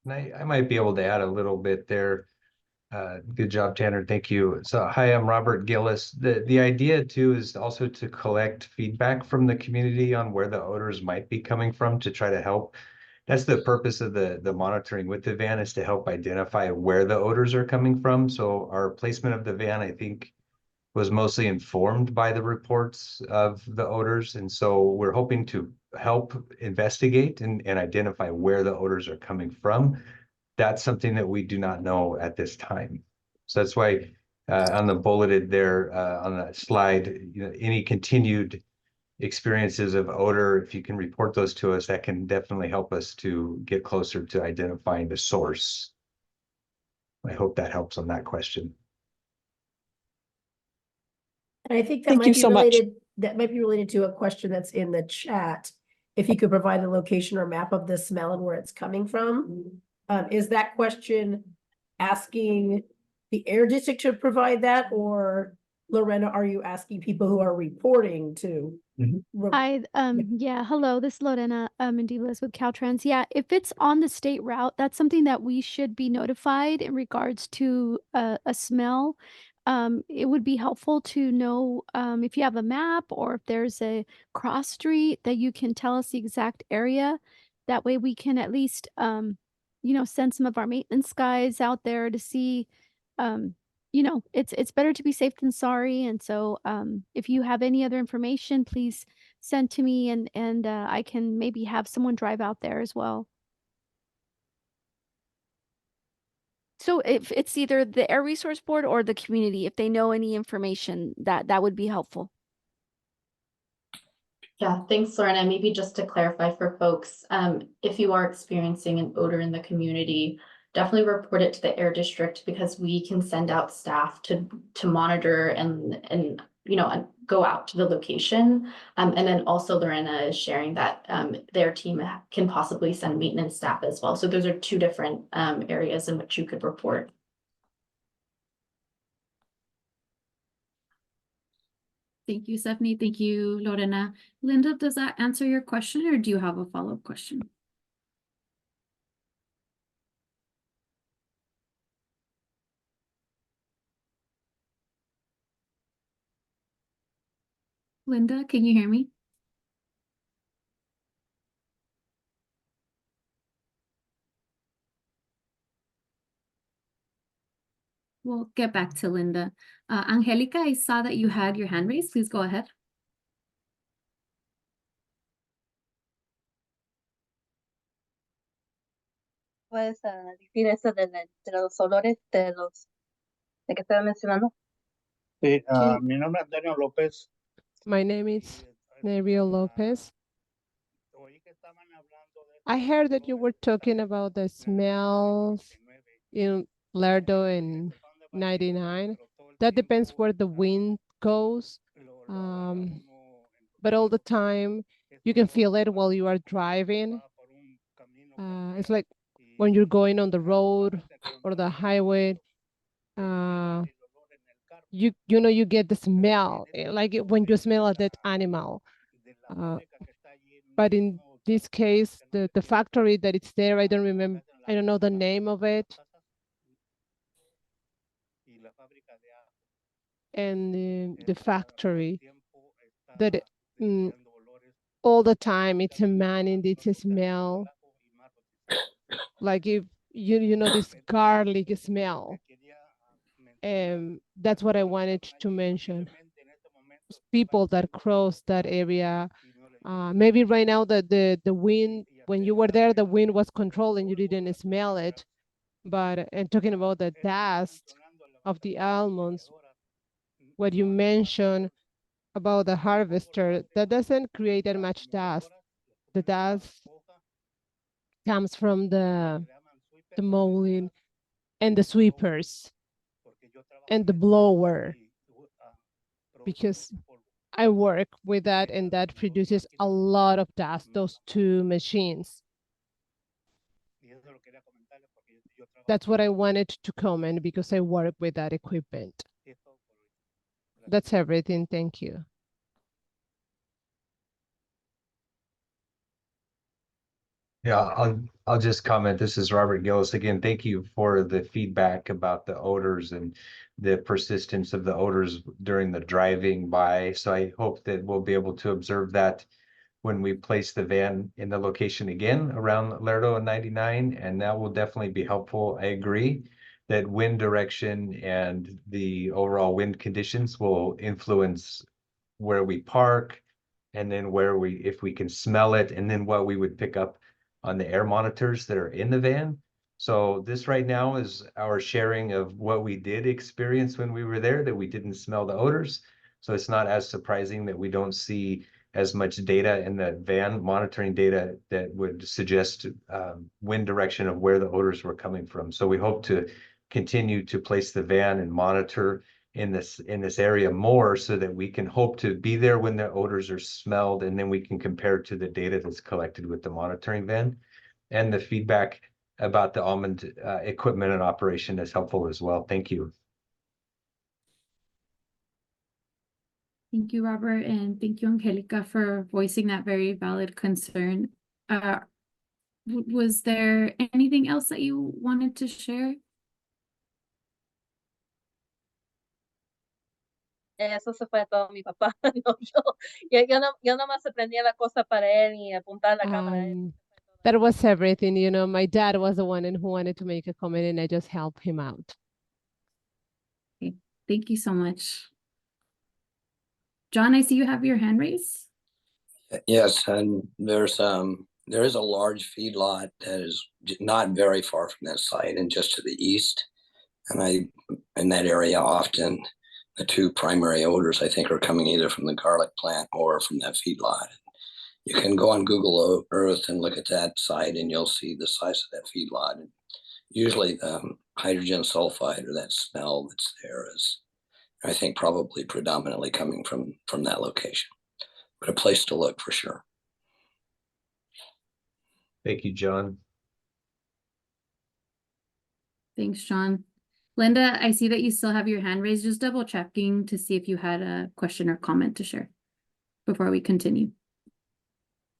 S15: And I might be able to add a little bit there. Good job, Tanner. Thank you. So, hi, I'm Robert Gillis. The idea too is also to collect feedback from the community on where the odors might be coming from to try to help that's the purpose of the monitoring with the van, is to help identify where the odors are coming from. So our placement of the van, I think, was mostly informed by the reports of the odors. And so we're hoping to help investigate and identify where the odors are coming from. That's something that we do not know at this time. So that's why on the bulleted there on that slide, any continued experiences of odor, if you can report those to us, that can definitely help us to get closer to identifying the source. I hope that helps on that question.
S1: And I think that
S6: Thank
S1: might
S6: you
S1: be
S6: so much.
S1: related, that might be related to a question that's in the chat. If you could provide a location or map of the smell and where it's coming from. Is that question asking the air district to provide that, or Lorena, are you asking people who are reporting to?
S12: Yeah, hello, this is Lorena Mendivas with Caltrans. Yeah, if it's on the state route, that's something that we should be notified in regards to a smell. It would be helpful to know if you have a map or if there's a cross street that you can tell us the exact area. That way we can at least send some of our maintenance guys out there to see it's better to be safe than sorry. And so if you have any other information, please send to me and I can maybe have someone drive out there as well. So if it's either the Air Resource Board or the community, if they know any information, that would be helpful.
S4: Yeah, thanks, Lorena. Maybe just to clarify for folks, if you are experiencing an odor in the community, definitely report it to the air district, because we can send out staff to monitor and go out to the location. And then also Lorena is sharing that their team can possibly send maintenance staff as well. So those are two different areas in which you could report.
S2: Thank you, Stephanie. Thank you, Lorena. Linda, does that answer your question, or do you have a follow-up question? Linda, can you hear me? We'll get back to Linda. Angelica, I saw that you had your hand raised. Please go ahead.
S13: ¿Puedes decir eso de los olores de que estaba mencionando?
S16: Sí, mi nombre es Antonio López.
S17: My name is Nerio Lopez. I heard that you were talking about the smells in Lerdo in 99. That depends where the wind goes. But all the time you can feel it while you are driving. It's like when you're going on the road or the highway, you get the smell, like when you smell a dead animal. But in this case, the factory that it's there, I don't know the name of it. And the factory that all the time it's emanating this smell, like if you know this garlic smell. That's what I wanted to mention. People that cross that area, maybe right now the wind, when you were there, the wind was controlled and you didn't smell it. But and talking about the dust of the almonds, what you mentioned about the harvester, that doesn't create that much dust. The dust comes from the mowing and the sweepers and the blower, because I work with that and that produces a lot of dust, those two machines. That's what I wanted to comment because I work with that equipment. That's everything. Thank you.
S15: Yeah, I'll just comment. This is Robert Gillis again. Thank you for the feedback about the odors and the persistence of the odors during the driving by. So I hope that we'll be able to observe that when we place the van in the location again around Lerdo and 99, and that will definitely be helpful. I agree that wind direction and the overall wind conditions will influence where we park, and then if we can smell it, and then what we would pick up on the air monitors that are in the van. So this right now is our sharing of what we did experience when we were there, that we didn't smell the odors. So it's not as surprising that we don't see as much data in the van monitoring data that would suggest wind direction of where the odors were coming from. So we hope to continue to place the van and monitor in this area more, so that we can hope to be there when the odors are smelled, and then we can compare to the data that's collected with the monitoring van. And the feedback about the almond equipment and operation is helpful as well. Thank you.
S2: Thank you, Robert, and thank you, Angelica, for voicing that very valid concern. Was there anything else that you wanted to share?
S13: Eso se fue todo mi papá. No, yo nomás prendía la cosa para él y apuntar la cámara.
S17: That was everything, you know. My dad was the one who wanted to make a comment, and I just helped him out.
S2: Okay, thank you so much. John, I see you have your hand raised.
S18: Yes, and there is a large feedlot that is not very far from that site and just to the east. And in that area often the two primary odors, I think, are coming either from the garlic plant or from that feedlot. You can go on Google Earth and look at that site, and you'll see the size of that feedlot. And usually the hydrogen sulfide, or that smell that's there, is, I think, probably predominantly coming from that location. But a place to look for sure.
S15: Thank you, John.
S2: Thanks, John. Linda, I see that you still have your hand raised. Just double checking to see if you had a question or comment to share before we continue.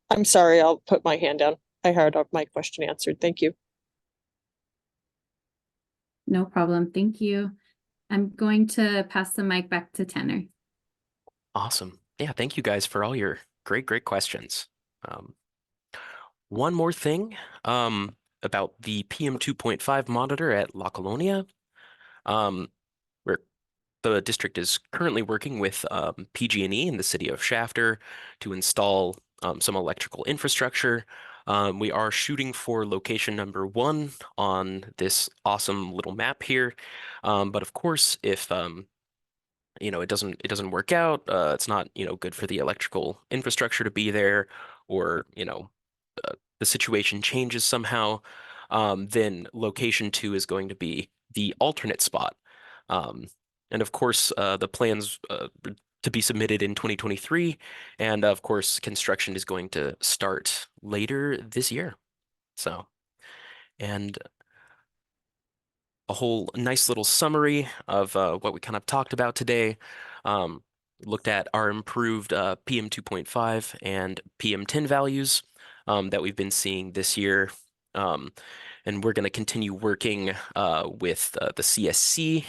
S6: I'm sorry, I'll put my hand down. I heard my question answered. Thank you.
S2: No problem. Thank you. I'm going to pass the mic back to Tanner.
S14: Awesome. Yeah, thank you guys for all your great questions. One more thing about the PM 2.5 monitor at La Colonia, where the district is currently working with PG&E in the city of Shafter to install some electrical infrastructure. We are shooting for location number 1 on this awesome little map here. But of course, if you know, it doesn't work out, it's not, you know, good for the electrical infrastructure to be there, or, you know, the situation changes somehow, then location 2 is going to be the alternate spot. And of course, the plans to be submitted in 2023, and of course, construction is going to start later this year. So, and a whole nice little summary of what we kind of talked about today. Looked at our improved PM 2.5 and PM 10 values that we've been seeing this year. And we're going to continue working with the CSC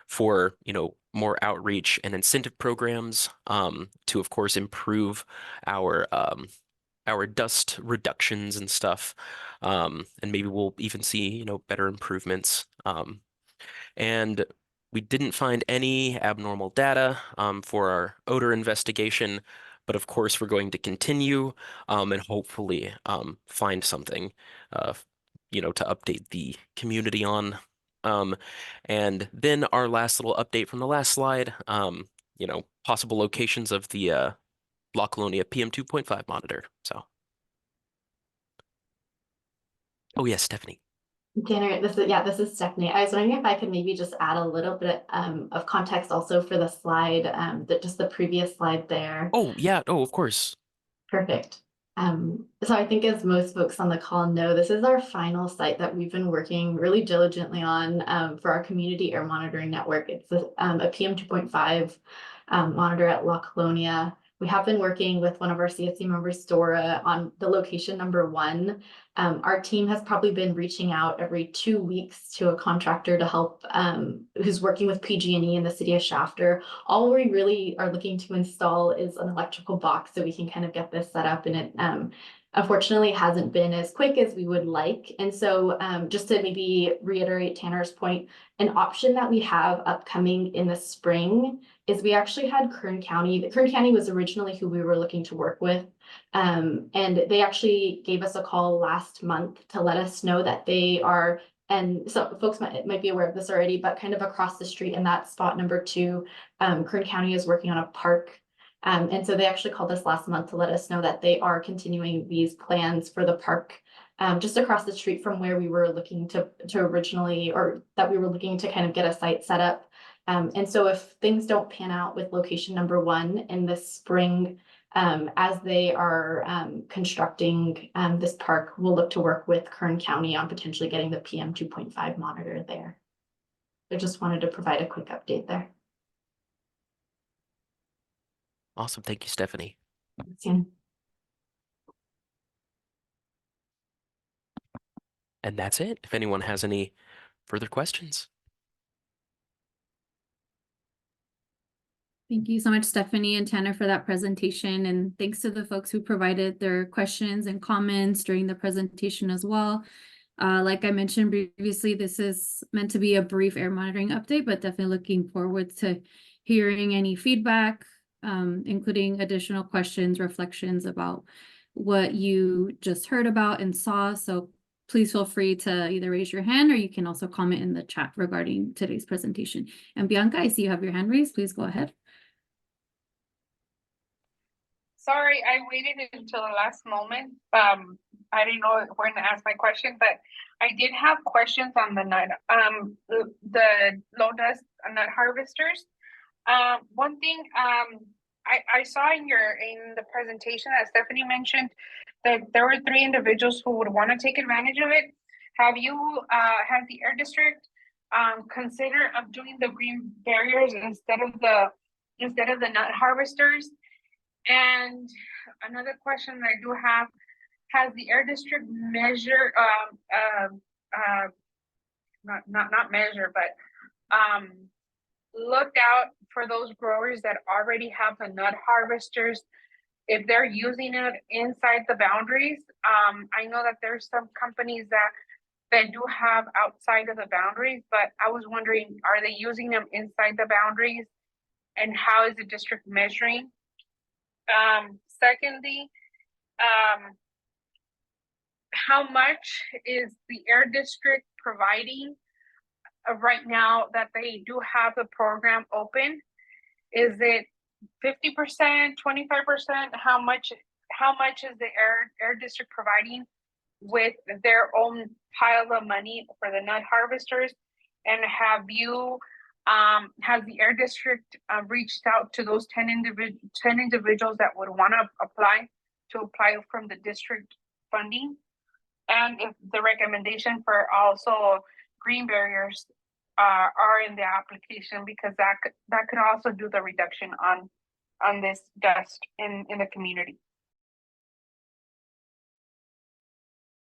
S14: for, you know, more outreach and incentive programs to, of course, improve our dust reductions and stuff. And maybe we'll even see, you know, better improvements. And we didn't find any abnormal data for our odor investigation, but of course we're going to continue and hopefully find something, you know, to update the community on. And then our last little update from the last slide, you know, possible locations of the La Colonia PM 2.5 monitor. So, oh yes, Stephanie.
S4: Tanner, this is Stephanie. I was wondering if I could maybe just add a little bit of context also for the slide, just the previous slide there.
S14: Oh yeah, oh of course.
S4: Perfect. So I think, as most folks on the call know, this is our final site that we've been working really diligently on for our community air monitoring network. It's a PM 2.5 monitor at La Colonia. We have been working with one of our CSC members, Dora, on the location number 1. Our team has probably been reaching out every 2 weeks to a contractor to help, who's working with PG&E in the city of Shafter. All we really are looking to install is an electrical box so we can kind of get this set up, and it unfortunately hasn't been as quick as we would like. And so just to maybe reiterate Tanner's point, an option that we have upcoming in the spring is we actually had Kern County. Kern County was originally who we were looking to work with. And they actually gave us a call last month to let us know that they are, and so folks might be aware of this already, but kind of across the street in that spot number 2, Kern County is working on a park. And so they actually called us last month to let us know that they are continuing these plans for the park just across the street from where we were looking to originally, or that we were looking to kind of get a site set up. And so if things don't pan out with location number 1 in the spring, as they are constructing this park, we'll look to work with Kern County on potentially getting the PM 2.5 monitor there. I just wanted to provide a quick update there.
S14: Awesome. Thank you, Stephanie.
S4: Yeah.
S14: And that's it. If anyone has any further questions.
S2: Thank you so much, Stephanie and Tanner, for that presentation. And thanks to the folks who provided their questions and comments during the presentation as well. Like I mentioned previously, this is meant to be a brief air monitoring update, but definitely looking forward to hearing any feedback, including additional questions, reflections about what you just heard about and saw. So please feel free to either raise your hand or you can also comment in the chat regarding today's presentation. And Bianca, I see you have your hand raised. Please go ahead.
S8: Sorry, I waited until the last moment. I didn't know when to ask my question, but I did have questions on the nut, the low dust nut harvesters. One thing I saw in the presentation that Stephanie mentioned that there were 3 individuals who would want to take advantage of it. Have has the air district considered of doing the green barriers instead of the nut harvesters? And another question that I do have, has the air district measured, not measure, but looked out for those growers that already have the nut harvesters, if they're using it inside the boundaries? I know that there's some companies that do have outside of the boundaries, but I was wondering, are they using them inside the boundaries? And how is the district measuring? Secondly, how much is the air district providing right now that they do have the program open? Is it 50%, 25%? How much is the air district providing with their own pile of money for the nut harvesters? And has the air district reached out to those 10 individuals that would want to apply from the district funding? And if the recommendation for also green barriers are in the application, because that could also do the reduction on this dust in the community.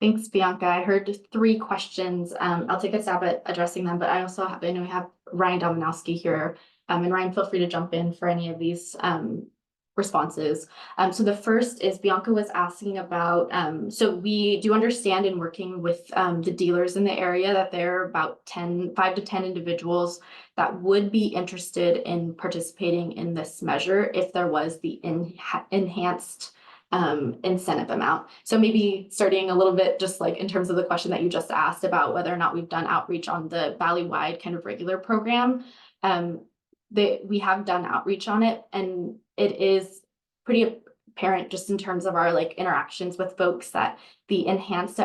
S4: Thanks, Bianca. I heard 3 questions. I'll take a stab at addressing them, but I know we have Ryan Dominowski here. And Ryan, feel free to jump in for any of these responses. So the first is Bianca was asking about, so we do understand in working with the dealers in the area that there are about 5 to 10 individuals that would be interested in participating in this measure if there was the enhanced incentive amount. So maybe starting a little bit just like in terms of the question that you just asked about whether or not we've done outreach on the valley-wide kind of regular program. We have done outreach on it, and it is pretty apparent just in terms of our like interactions with folks that the enhanced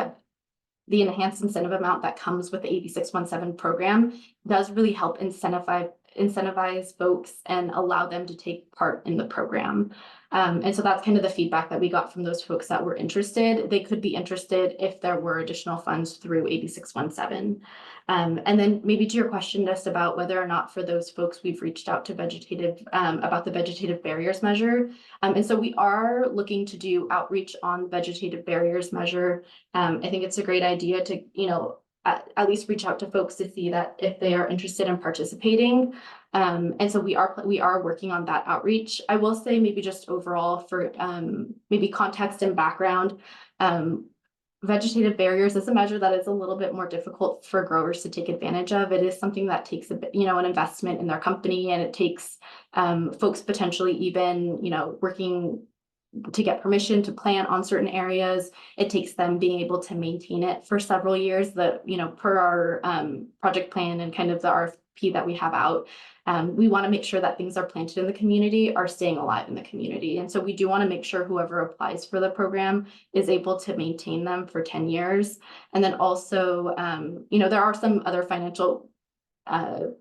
S4: incentive amount that comes with the AB 617 program does really help incentivize incentivize folks and allow them to take part in the program. And so that's kind of the feedback that we got from those folks that were interested. They could be interested if there were additional funds through AB 617. And then maybe to your question just about whether or not for those folks we've reached out to vegetative about the vegetative barriers measure. And so we are looking to do outreach on vegetative barriers measure. I think it's a great idea to, at least reach out to folks to see that if they are interested in participating. And so we are working on that outreach. I will say maybe just overall for maybe context and background, vegetative barriers is a measure that is a little bit more difficult for growers to take advantage of. It is something that takes a bit, an investment in their company, and it takes folks potentially even, working to get permission to plant on certain areas. It takes them being able to maintain it for several years. That, per our project plan and kind of the RFP that we have out, we want to make sure that things are planted in the community are staying alive in the community. And so we do want to make sure whoever applies for the program is able to maintain them for 10 years. And then also, there are some other financial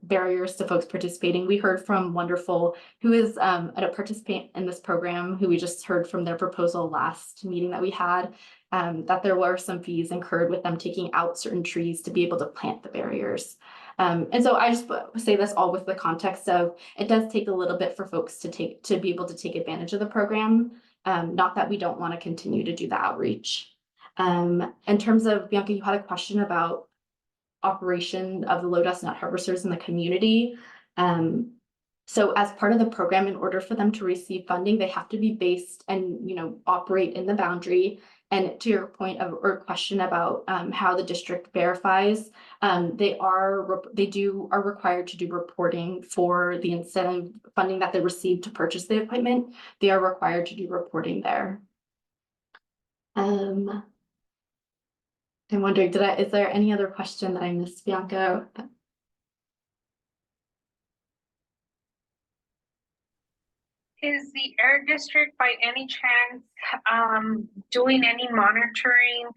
S4: barriers to folks participating. We heard from Wonderful, who is a participant in this program, who we just heard from their proposal last meeting that we had, that there were some fees incurred with them taking out certain trees to be able to plant the barriers. And so I just say this all with the context of it does take a little bit for folks to be able to take advantage of the program. Not that we don't want to continue to do the outreach. In terms of, Bianca, you had a question about operation of the low dust nut harvesters in the community. So as part of the program, in order for them to receive funding, they have to be based and, operate in the boundary. And to your point of or question about how the district verifies, they are required to do reporting for the incentive funding that they received to purchase the equipment. They are required to do reporting there. I'm wondering, is there any other question that I missed, Bianca?
S8: Is the Air District by any chance doing any monitoring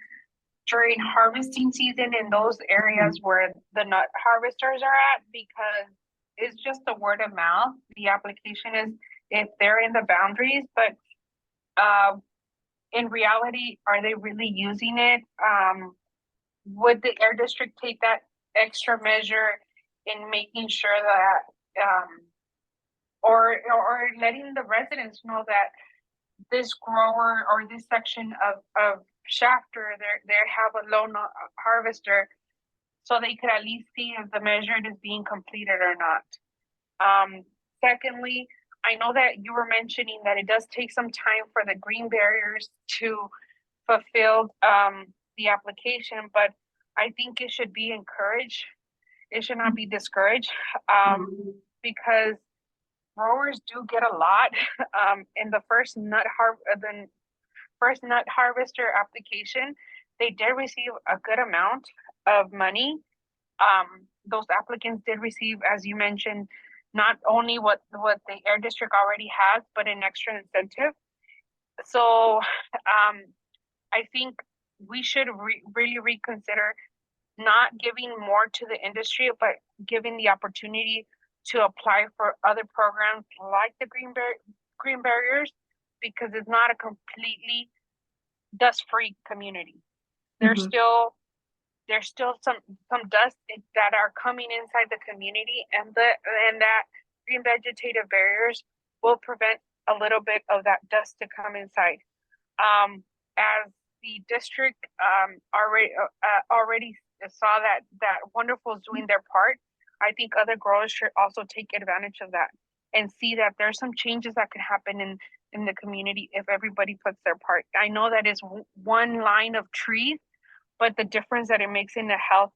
S8: during harvesting season in those areas where the nut harvesters are at? Because it's just the word of mouth. The application is if they're in the boundaries, but in reality, are they really using it? Would the Air District take that extra measure in making sure that or letting the residents know that this grower or this section of Shafter, they have a low harvester, so they could at least see if the measure is being completed or not. Secondly, I know that you were mentioning that it does take some time for the green barriers to fulfill the application, but I think it should be encouraged. It should not be discouraged, because growers do get a lot. In the first nut harvester application, they did receive a good amount of money. Those applicants did receive, as you mentioned, not only what the Air District already has, but an extra incentive. So I think we should really reconsider not giving more to the industry, but giving the opportunity to apply for other programs like the green barriers, because it's not a completely dust-free community. There's still some dust that are coming inside the community, and that green vegetative barriers will prevent a little bit of that dust to come inside. As the district already saw that Wonderful is doing their part, I think other growers should also take advantage of that and see that there's some changes that could happen in the community if everybody puts their part. I know that is one line of trees, but the difference that it makes in the health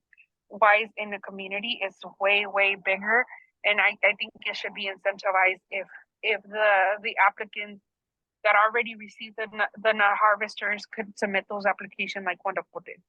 S8: wise in the community is way, way bigger. And I think it should be incentivized if the applicants that already received the nut harvesters could submit those applications like Wonderful did.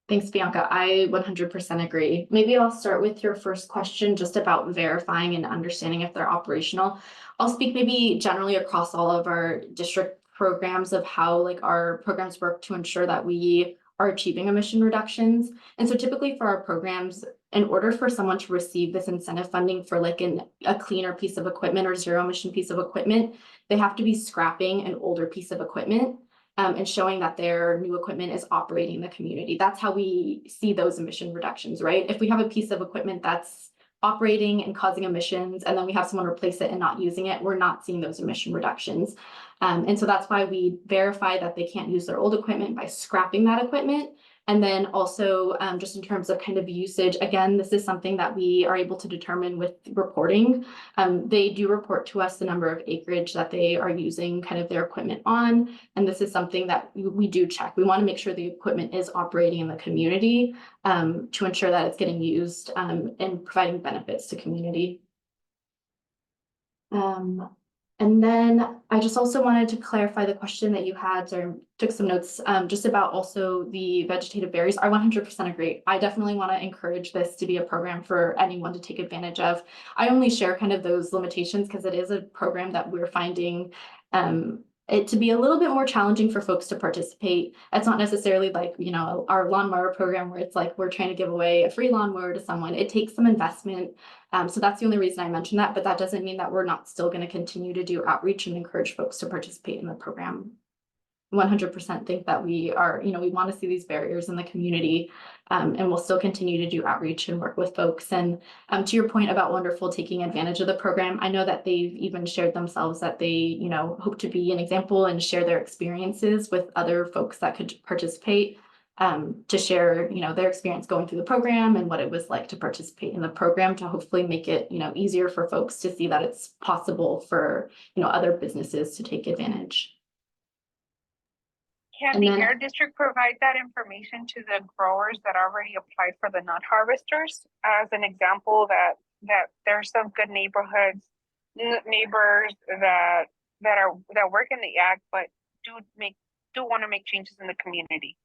S4: Thanks, Bianca. I 100% agree. Maybe I'll start with your first question just about verifying and understanding if they're operational. I'll speak maybe generally across all of our district programs of how our programs work to ensure that we are achieving emission reductions. And so typically for our programs, in order for someone to receive this incentive funding for like a cleaner piece of equipment or zero emission piece of equipment, they have to be scrapping an older piece of equipment and showing that their new equipment is operating in the community. That's how we see those emission reductions, right? If we have a piece of equipment that's operating and causing emissions, and then we have someone replace it and not using it, we're not seeing those emission reductions. And so that's why we verify that they can't use their old equipment by scrapping that equipment. And then also just in terms of kind of usage, again, this is something that we are able to determine with reporting. They do report to us the number of acreage that they are using kind of their equipment on. And this is something that we do check. We want to make sure the equipment is operating in the community to ensure that it's getting used and providing benefits to community. And then I just also wanted to clarify the question that you had, so I took some notes just about also the vegetative barriers. I 100% agree. I definitely want to encourage this to be a program for anyone to take advantage of. I only share kind of those limitations because it is a program that we're finding it to be a little bit more challenging for folks to participate. It's not necessarily like, you know, our lawnmower program where it's like we're trying to give away a free lawnmower to someone. It takes some investment. So that's the only reason I mentioned that, but that doesn't mean that we're not still going to continue to do outreach and encourage folks to participate in the program. 100% think that we are, you know, we want to see these barriers in the community and we'll still continue to do outreach and work with folks. And to your point about Wonderful taking advantage of the program, I know that they've even shared themselves that they, you know, hope to be an example and share their experiences with other folks that could participate to share, you know, their experience going through the program and what it was like to participate in the program to hopefully make it, you know, easier for folks to see that it's possible for, you know, other businesses to take advantage.
S8: Can the Air District provide that information to the growers that already applied for the nut harvesters as an example that there's some good neighbors that work in the ag but do want to make changes in the community?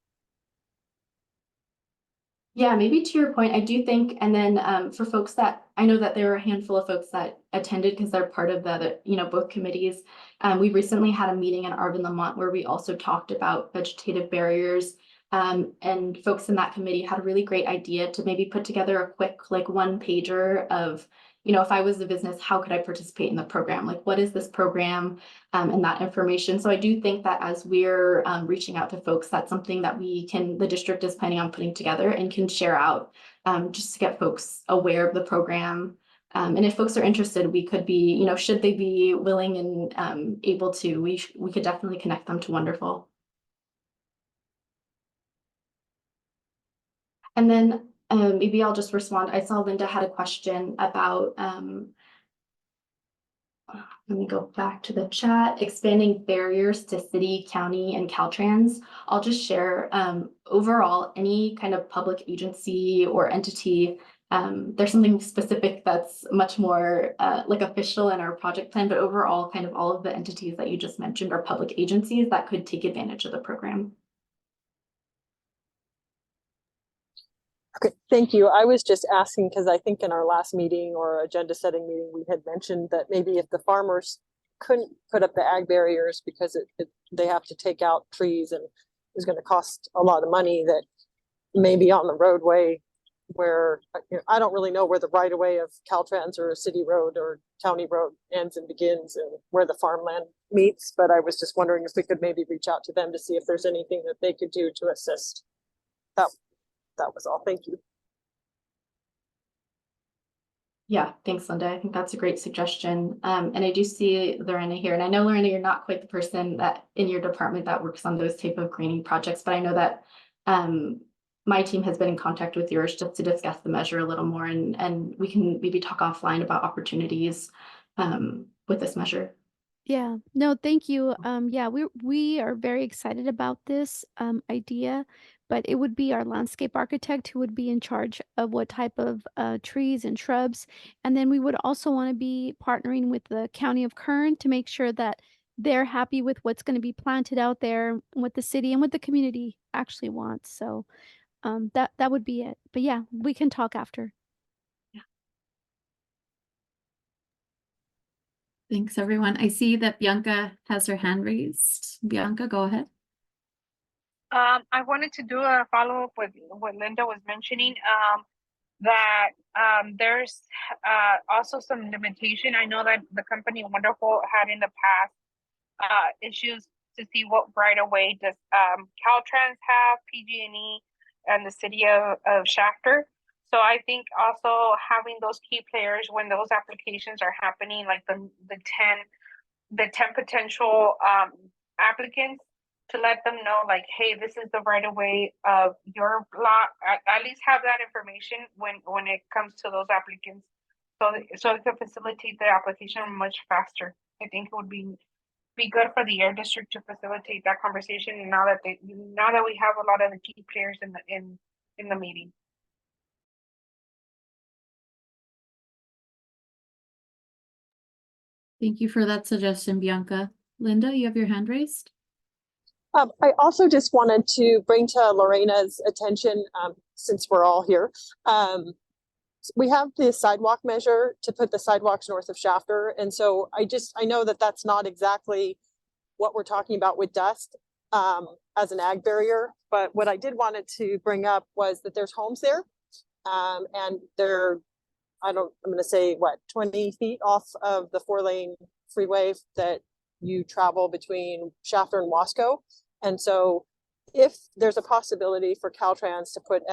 S4: Yeah, maybe to your point, I do think, and then for folks that, I know that there were a handful of folks that attended because they're part of the, you know, both committees. We recently had a meeting in Arvin, Lamont, where we also talked about vegetative barriers. And folks in that committee had a really great idea to maybe put together a quick, like, one pager of, you know, if I was the business, how could I participate in the program? Like, what is this program and that information? So I do think that as we're reaching out to folks, that's something that the district is planning on putting together and can share out just to get folks aware of the program. And if folks are interested, we could be, you know, should they be willing and able to, we could definitely connect them to Wonderful. And then maybe I'll just respond. I saw Linda had a question about, let me go back to the chat, expanding barriers to city, county, and Caltrans. I'll just share overall, any kind of public agency or entity, there's something specific that's much more like official in our project plan, but overall kind of all of the entities that you just mentioned are public agencies that could take advantage of the program.
S6: Okay, thank you. I was just asking because I think in our last meeting or agenda setting meeting, we had mentioned that maybe if the farmers couldn't put up the ag barriers because they have to take out trees and it's going to cost a lot of money, that maybe on the roadway where, you know, I don't really know where the right of way of Caltrans or a city road or county road ends and begins and where the farmland meets. But I was just wondering if we could maybe reach out to them to see if there's anything that they could do to assist. That was all. Thank you.
S4: Yeah, thanks, Linda. I think that's a great suggestion. And I do see Lorena here, and I know, Lorena, you're not quite the person that in your department that works on those type of greening projects, but I know that my team has been in contact with yours just to discuss the measure a little more, and we can maybe talk offline about opportunities with this measure.
S12: Yeah, no, thank you. Yeah, we are very excited about this idea, but it would be our landscape architect who would be in charge of what type of trees and shrubs. And then we would also want to be partnering with the County of Kern to make sure that they're happy with what's going to be planted out there, what the city and what the community actually wants. So that would be it. But yeah, we can talk after.
S2: Thanks, everyone. I see that Bianca has her hand raised. Bianca, go ahead.
S8: I wanted to do a follow-up with what Linda was mentioning. that there's also some limitation. I know that the company Wonderful had in the past issues to see what right of way does Caltrans have, PG&E, and the city of Shafter. So I think also having those key players when those applications are happening, like the 10 potential applicants, to let them know, like, hey, this is the right of way of your lot. At least have that information when it comes to those applicants, so it can facilitate the application much faster. I think it would be good for the air district to facilitate that conversation. And now that we have a lot of the key players in the meeting.
S2: Thank you for that suggestion, Bianca. Linda, you have your hand raised.
S6: I also just wanted to bring to Lorena's attention, since we're all here, we have the sidewalk measure to put the sidewalks north of Shafter. And so I know that that's not exactly what we're talking about with dust as an ag barrier. But what I did wanted to bring up was that there's homes there, and they're, I'm going to say, what, 20 feet off of the 4-lane freeway that you travel between Shafter and Wasco. And so if there's a possibility for Caltrans to put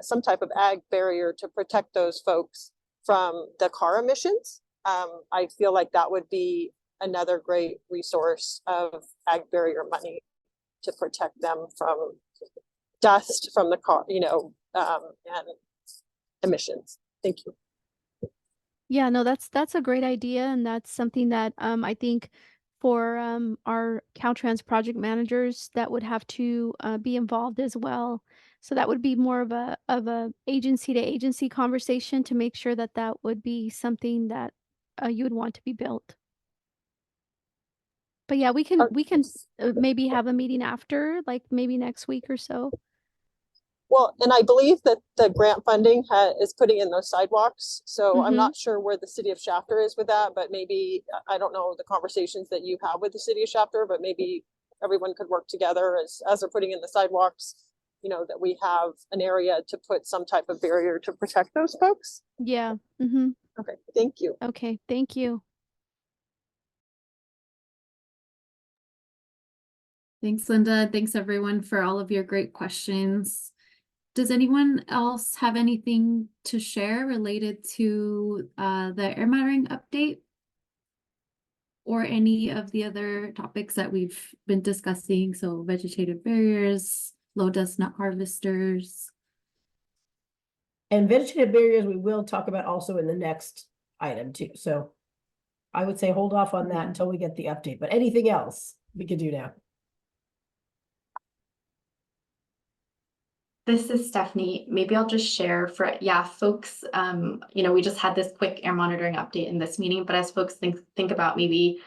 S6: some type of ag barrier to protect those folks from the car emissions, I feel like that would be another great resource of ag barrier money to protect them from dust from the car, and emissions. Thank you.
S12: Yeah, no, that's a great idea, and that's something that I think for our Caltrans project managers that would have to be involved as well. So that would be more of a agency to agency conversation to make sure that that would be something that you would want to be built. But yeah, we can maybe have a meeting after, like maybe next week or so.
S6: Well, and I believe that the grant funding is putting in those sidewalks. So I'm not sure where the city of Shafter is with that, but maybe, I don't know the conversations that you have with the city of Shafter, but maybe everyone could work together as they're putting in the sidewalks, that we have an area to put some type of barrier to protect those folks.
S12: Yeah.
S6: Okay, thank you.
S12: Okay, thank you.
S2: Thanks, Linda. Thanks, everyone, for all of your great questions. Does anyone else have anything to share related to the air monitoring update or any of the other topics that we've been discussing? So vegetative barriers, low dust nut harvesters.
S1: And vegetative barriers we will talk about also in the next item too. So I would say hold off on that until we get the update, but anything else we could do now.
S4: This is Stephanie. Maybe I'll just share for, folks, we just had this quick air monitoring update in this meeting, but as folks think about maybe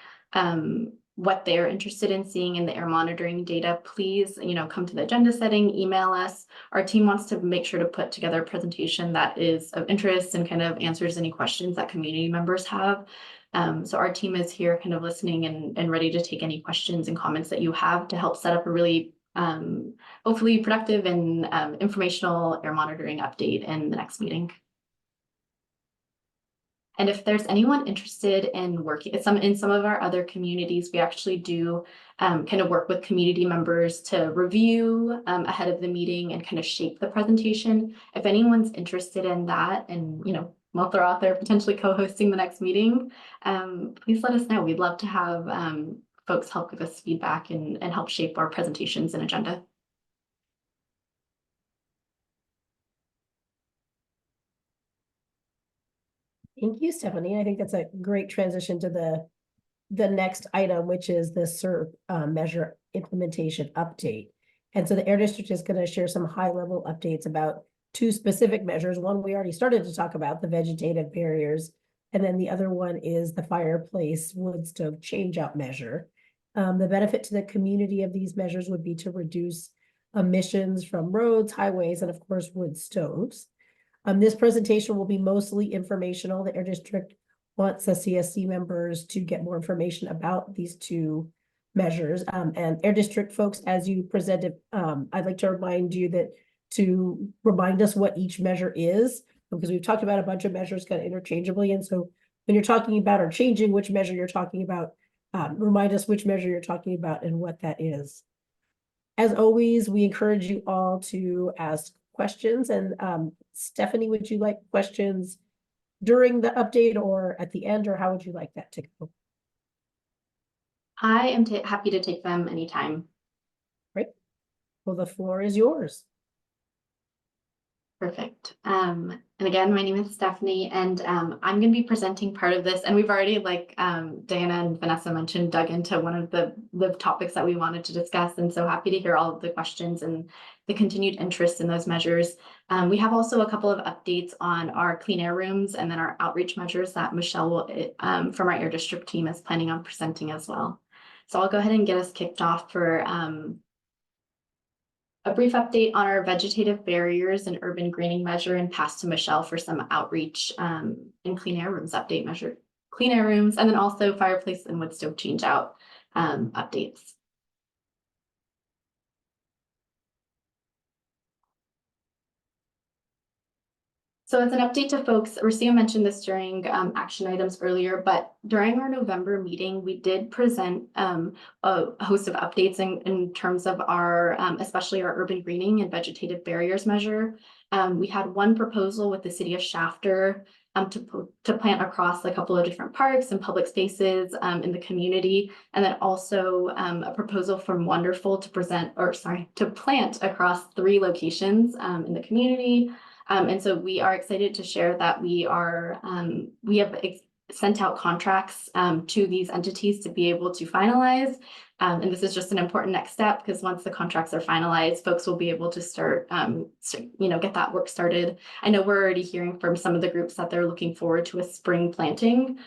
S4: what they're interested in seeing in the air monitoring data, please, come to the agenda setting, email us. Our team wants to make sure to put together a presentation that is of interest and kind of answers any questions that community members have. So our team is here kind of listening and ready to take any questions and comments that you have to help set up a really hopefully productive and informational air monitoring update in the next meeting. And if there's anyone interested in working in some of our other communities, we actually do kind of work with community members to review ahead of the meeting and kind of shape the presentation. If anyone's interested in that and, we'll throw out there potentially co-hosting the next meeting, please let us know. We'd love to have folks help give us feedback and help shape our presentations and agenda.
S1: Thank you, Stephanie. I think that's a great transition to the next item, which is the SERP measure implementation update. And so the Air District is going to share some high-level updates about two specific measures. One we already started to talk about, the vegetative barriers, and then the other one is the fireplace wood stove change-out measure. The benefit to the community of these measures would be to reduce emissions from roads, highways, and of course, wood stoves. This presentation will be mostly informational. The Air District wants the CSC members to get more information about these two measures. And Air District folks, as you presented, I'd like to remind you that to remind us what each measure is, because we've talked about a bunch of measures kind of interchangeably. And so when you're talking about or changing which measure you're talking about, remind us which measure you're talking about and what that is. As always, we encourage you all to ask questions. And Stephanie, would you like questions during the update or at the end, or how would you like that to go?
S4: I am happy to take them anytime.
S1: Great. Well, the floor is yours.
S4: Perfect. And again, my name is Stephanie, and I'm going to be presenting part of this. And we've already, like Diana and Vanessa mentioned, dug into one of the topics that we wanted to discuss. And so happy to hear all of the questions and the continued interest in those measures. We have also a couple of updates on our clean air rooms and then our outreach measures that Michelle will, from our air district team, is planning on presenting as well. So I'll go ahead and get us kicked off for a brief update on our vegetative barriers and urban greening measure, and pass to Michelle for some outreach and clean air rooms update measure, clean air rooms, and then also fireplace and wood stove change out updates. So as an update to folks, Rocio mentioned this during action items earlier, but during our November meeting, we did present a host of updates in terms of our, especially our urban greening and vegetative barriers measure. We had one proposal with the city of Shafter to plant across a couple of different parks and public spaces in the community, and then also a proposal from Wonderful to plant across 3 locations in the community. And so we are excited to share that we have sent out contracts to these entities to be able to finalize. And this is just an important next step, because once the contracts are finalized, folks will be able to start, get that work started. I know we're already hearing from some of the groups that they're looking forward to a spring planting.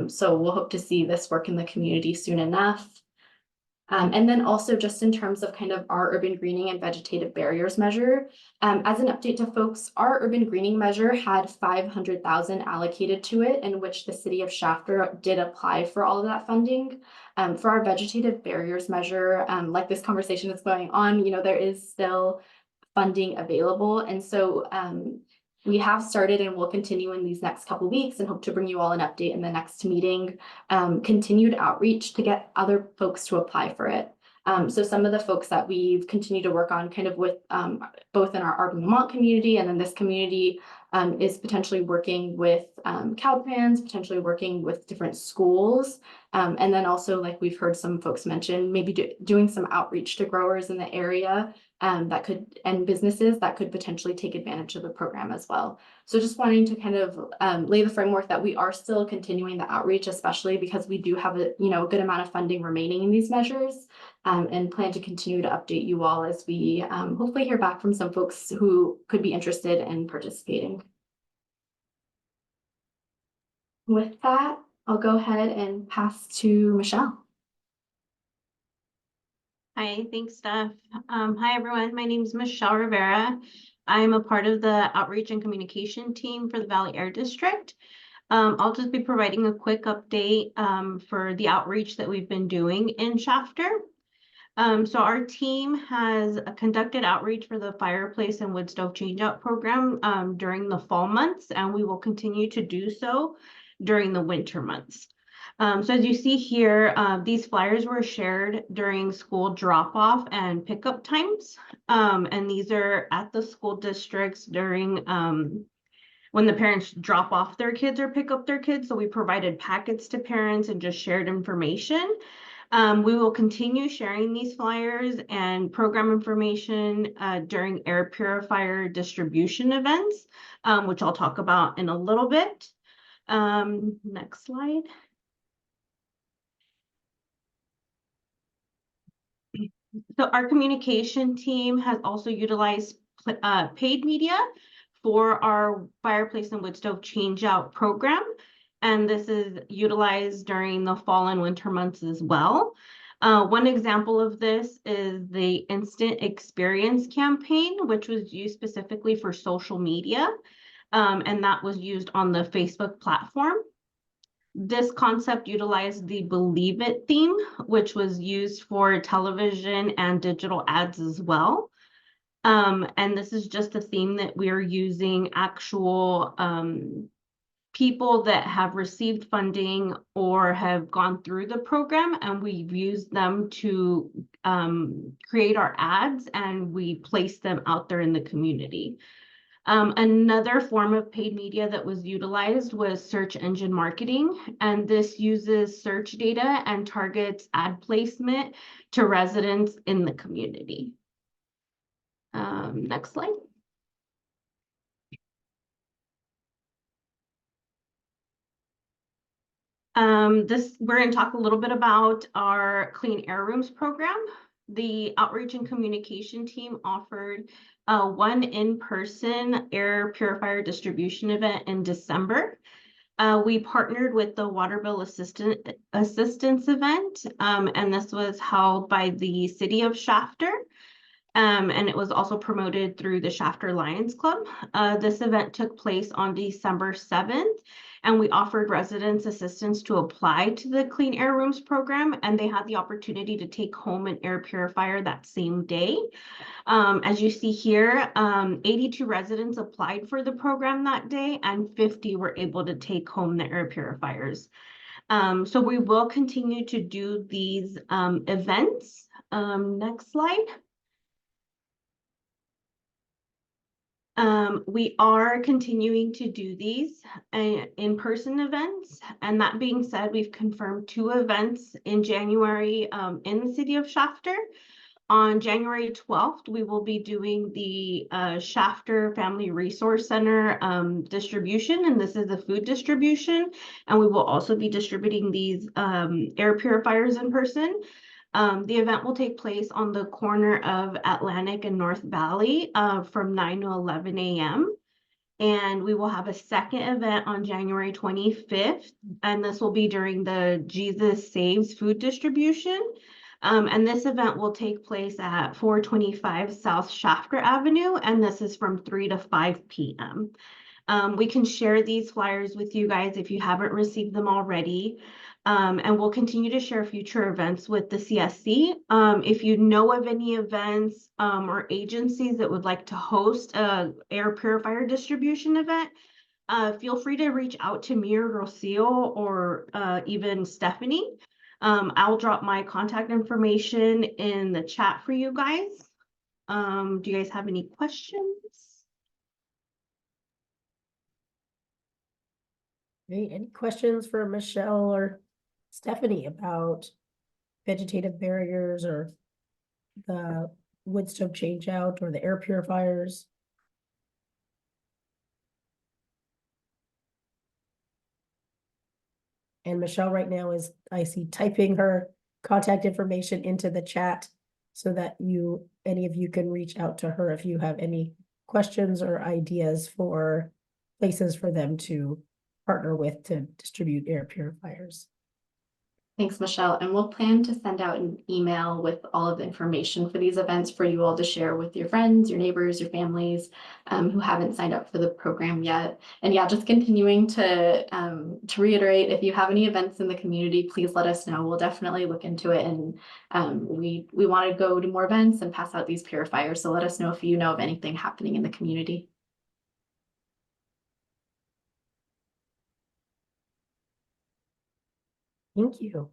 S4: So we'll hope to see this work in the community soon enough. And then also just in terms of kind of our urban greening and vegetative barriers measure, as an update to folks, our urban greening measure had $500,000 allocated to it, in which the city of Shafter did apply for all of that funding. For our vegetative barriers measure, like this conversation is going on, there is still funding available. And so we have started and will continue in these next couple of weeks, and hope to bring you all an update in the next meeting, continued outreach to get other folks to apply for it. So some of the folks that we've continued to work on kind of with both in our Arbor-Vermont community and in this community is potentially working with Caltrans, potentially working with different schools. And then also, like we've heard some folks mention, maybe doing some outreach to growers in the area and businesses that could potentially take advantage of the program as well. So just wanting to kind of lay the framework that we are still continuing the outreach, especially because we do have a good amount of funding remaining in these measures, and plan to continue to update you all as we hopefully hear back from some folks who could be interested in participating. With that, I'll go ahead and pass to Michelle.
S19: Hi, thanks, Steph. Hi, everyone. My name is Michelle Rivera. I'm a part of the outreach and communication team for the Valley Air District. I'll just be providing a quick update for the outreach that we've been doing in Shafter. So our team has conducted outreach for the fireplace and wood stove changeout program during the fall months, and we will continue to do so during the winter months. So as you see here, these flyers were shared during school drop-off and pickup times. And these are at the school districts during when the parents drop off their kids or pick up their kids. So we provided packets to parents and just shared information. We will continue sharing these flyers and program information during air purifier distribution events, which I'll talk about in a little bit. Next slide. So our communication team has also utilized paid media for our fireplace and wood stove change out program. And this is utilized during the fall and winter months as well. One example of this is the Instant Experience campaign, which was used specifically for social media. And that was used on the Facebook platform. This concept utilized the Believe It theme, which was used for television and digital ads as well. And this is just a theme that we're using actual people that have received funding or have gone through the program, and we've used them to create our ads, and we place them out there in the community. Another form of paid media that was utilized was search engine marketing, and this uses search data and targets ad placement to residents in the community. Next slide. We're going to talk a little bit about our Clean Air Rooms program. The outreach and communication team offered one in-person air purifier distribution event in December. We partnered with the Water Bill Assistance event, and this was held by the City of Shafter. And it was also promoted through the Shafter Lions Club. This event took place on December 7th, and we offered residents assistance to apply to the Clean Air Rooms program, and they had the opportunity to take home an air purifier that same day. As you see here, 82 residents applied for the program that day, and 50 were able to take home the air purifiers. So we will continue to do these events. Next slide. We are continuing to do these in-person events. And that being said, we've confirmed 2 events in January in the city of Shafter. On January 12th, we will be doing the Shafter Family Resource Center distribution, and this is the food distribution. And we will also be distributing these air purifiers in person. The event will take place on the corner of Atlantic and North Valley from 9 to 11 a.m. And we will have a second event on January 25th, and this will be during the Jesus Saves food distribution. And this event will take place at 425 South Shafter Avenue, and this is from 3 to 5 p.m. We can share these flyers with you guys if you haven't received them already. And we'll continue to share future events with the CSC. If you know of any events or agencies that would like to host a air purifier distribution event, feel free to reach out to me or Rocio or even Stephanie. I'll drop my contact information in the chat for you guys. Do you guys have any questions?
S1: Great. Any questions for Michelle or Stephanie about vegetative barriers or the wood stove change out or the air purifiers? And Michelle right now is, I see, typing her contact information into the chat so that any of you can reach out to her if you have any questions or ideas for places for them to partner with to distribute air purifiers.
S4: Thanks, Michelle. And we'll plan to send out an email with all of the information for these events for you all to share with your friends, your neighbors, your families who haven't signed up for the program yet. And yeah, just continuing to reiterate, if you have any events in the community, please let us know. We'll definitely look into it. And we want to go to more events and pass out these purifiers. So let us know if you know of anything happening in the community.
S1: Thank you.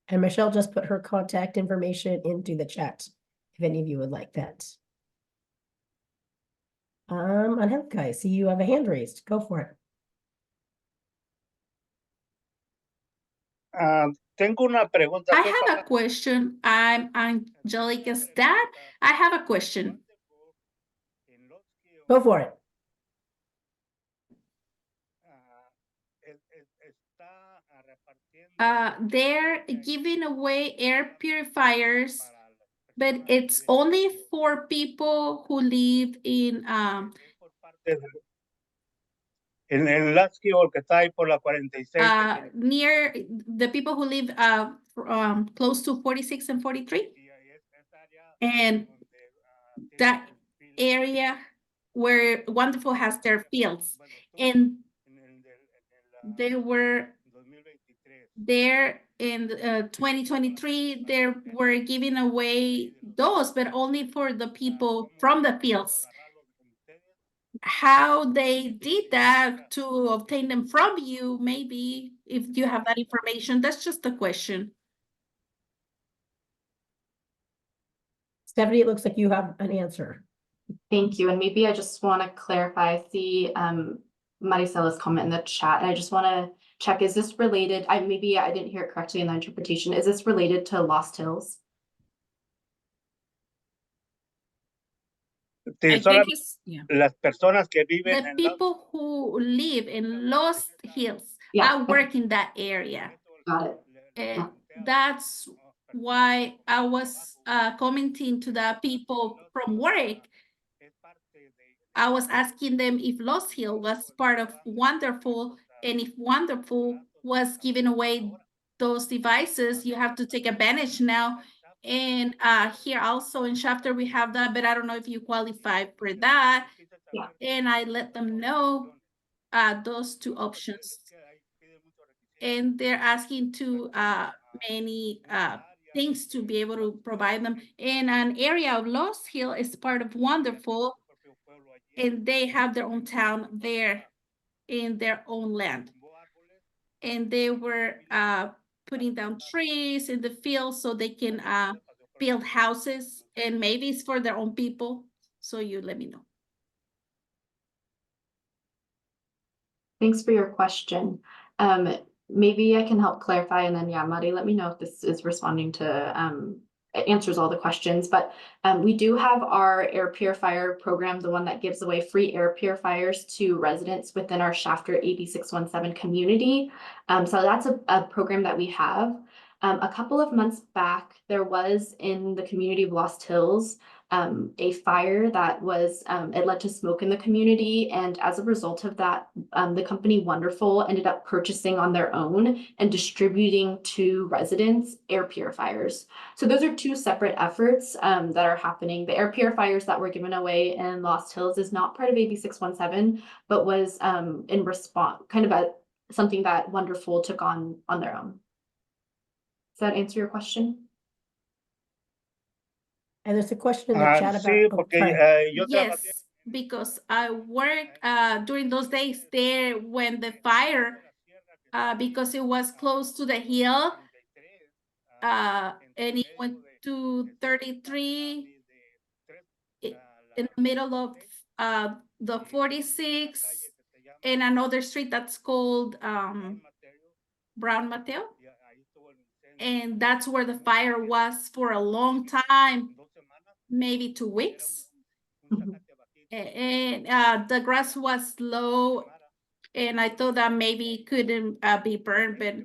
S1: And Michelle just put her contact information into the chat, if any of you would like that. Angelica, I see you have a hand raised. Go for it.
S16: Tengo una pregunta.
S3: I have a question. I'm Angelica's dad. I have a question.
S1: Go for it.
S3: They're giving away air purifiers, but it's only for people who live in
S16: En Lasky o el que está ahí por la 46.
S3: near the people who live close to 46 and 43. And that area where Wonderful has their fields. And there in 2023, they were giving away those, but only for the people from the fields. How they did that to obtain them from you, maybe if you have that information, that's just a question.
S1: Stephanie, it looks like you have an answer.
S4: Thank you. And maybe I just want to clarify, I see Maricela's comment in the chat, and I just want to check, is this related? Maybe I didn't hear it correctly in the interpretation. Is this related to Lost Hills?
S3: I
S16: Son
S3: think it's,
S16: las personas que viven
S3: the
S16: en
S3: people who live in Lost Hills
S4: Yeah.
S3: I work in that area.
S4: Got it.
S3: And that's why I was commenting to the people from work. I was asking them if Lost Hill was part of Wonderful, and if Wonderful was giving away those devices, you have to take advantage now. And here also in Shafter we have that, but I don't know if you qualify for that.
S4: Yeah.
S3: And I let them know those two options. And they're asking to many things to be able to provide them. And an area of Lost Hill is part of Wonderful, and they have their own town there in their own land. And they were putting down trees in the field so they can build houses, and maybe it's for their own people. So you let me know.
S4: Thanks for your question. Maybe I can help clarify, and then yeah, Mari, let me know if this is responding to answers all the questions. But we do have our air purifier program, the one that gives away free air purifiers to residents within our Shafter AB 617 community. So that's a program that we have. A couple of months back, there was in the community of Lost Hills a fire that was, it led to smoke in the community. And as a result of that, the company Wonderful ended up purchasing on their own and distributing to residents air purifiers. So those are two separate efforts that are happening. The air purifiers that were given away in Lost Hills is not part of AB 617, but was in response, kind of something that Wonderful took on their own. Does that answer your question?
S1: And there's a question in the chat about.
S16: Sí, porque yo trabajé.
S3: Yes, because I worked during those days there when the fire, because it was close to the hill, and it went to 33 in the middle of the 46 and another street that's called Brown Mateo. And that's where the fire was for a long time, maybe 2 weeks. And the grass was low, and I thought that maybe it couldn't be burned, but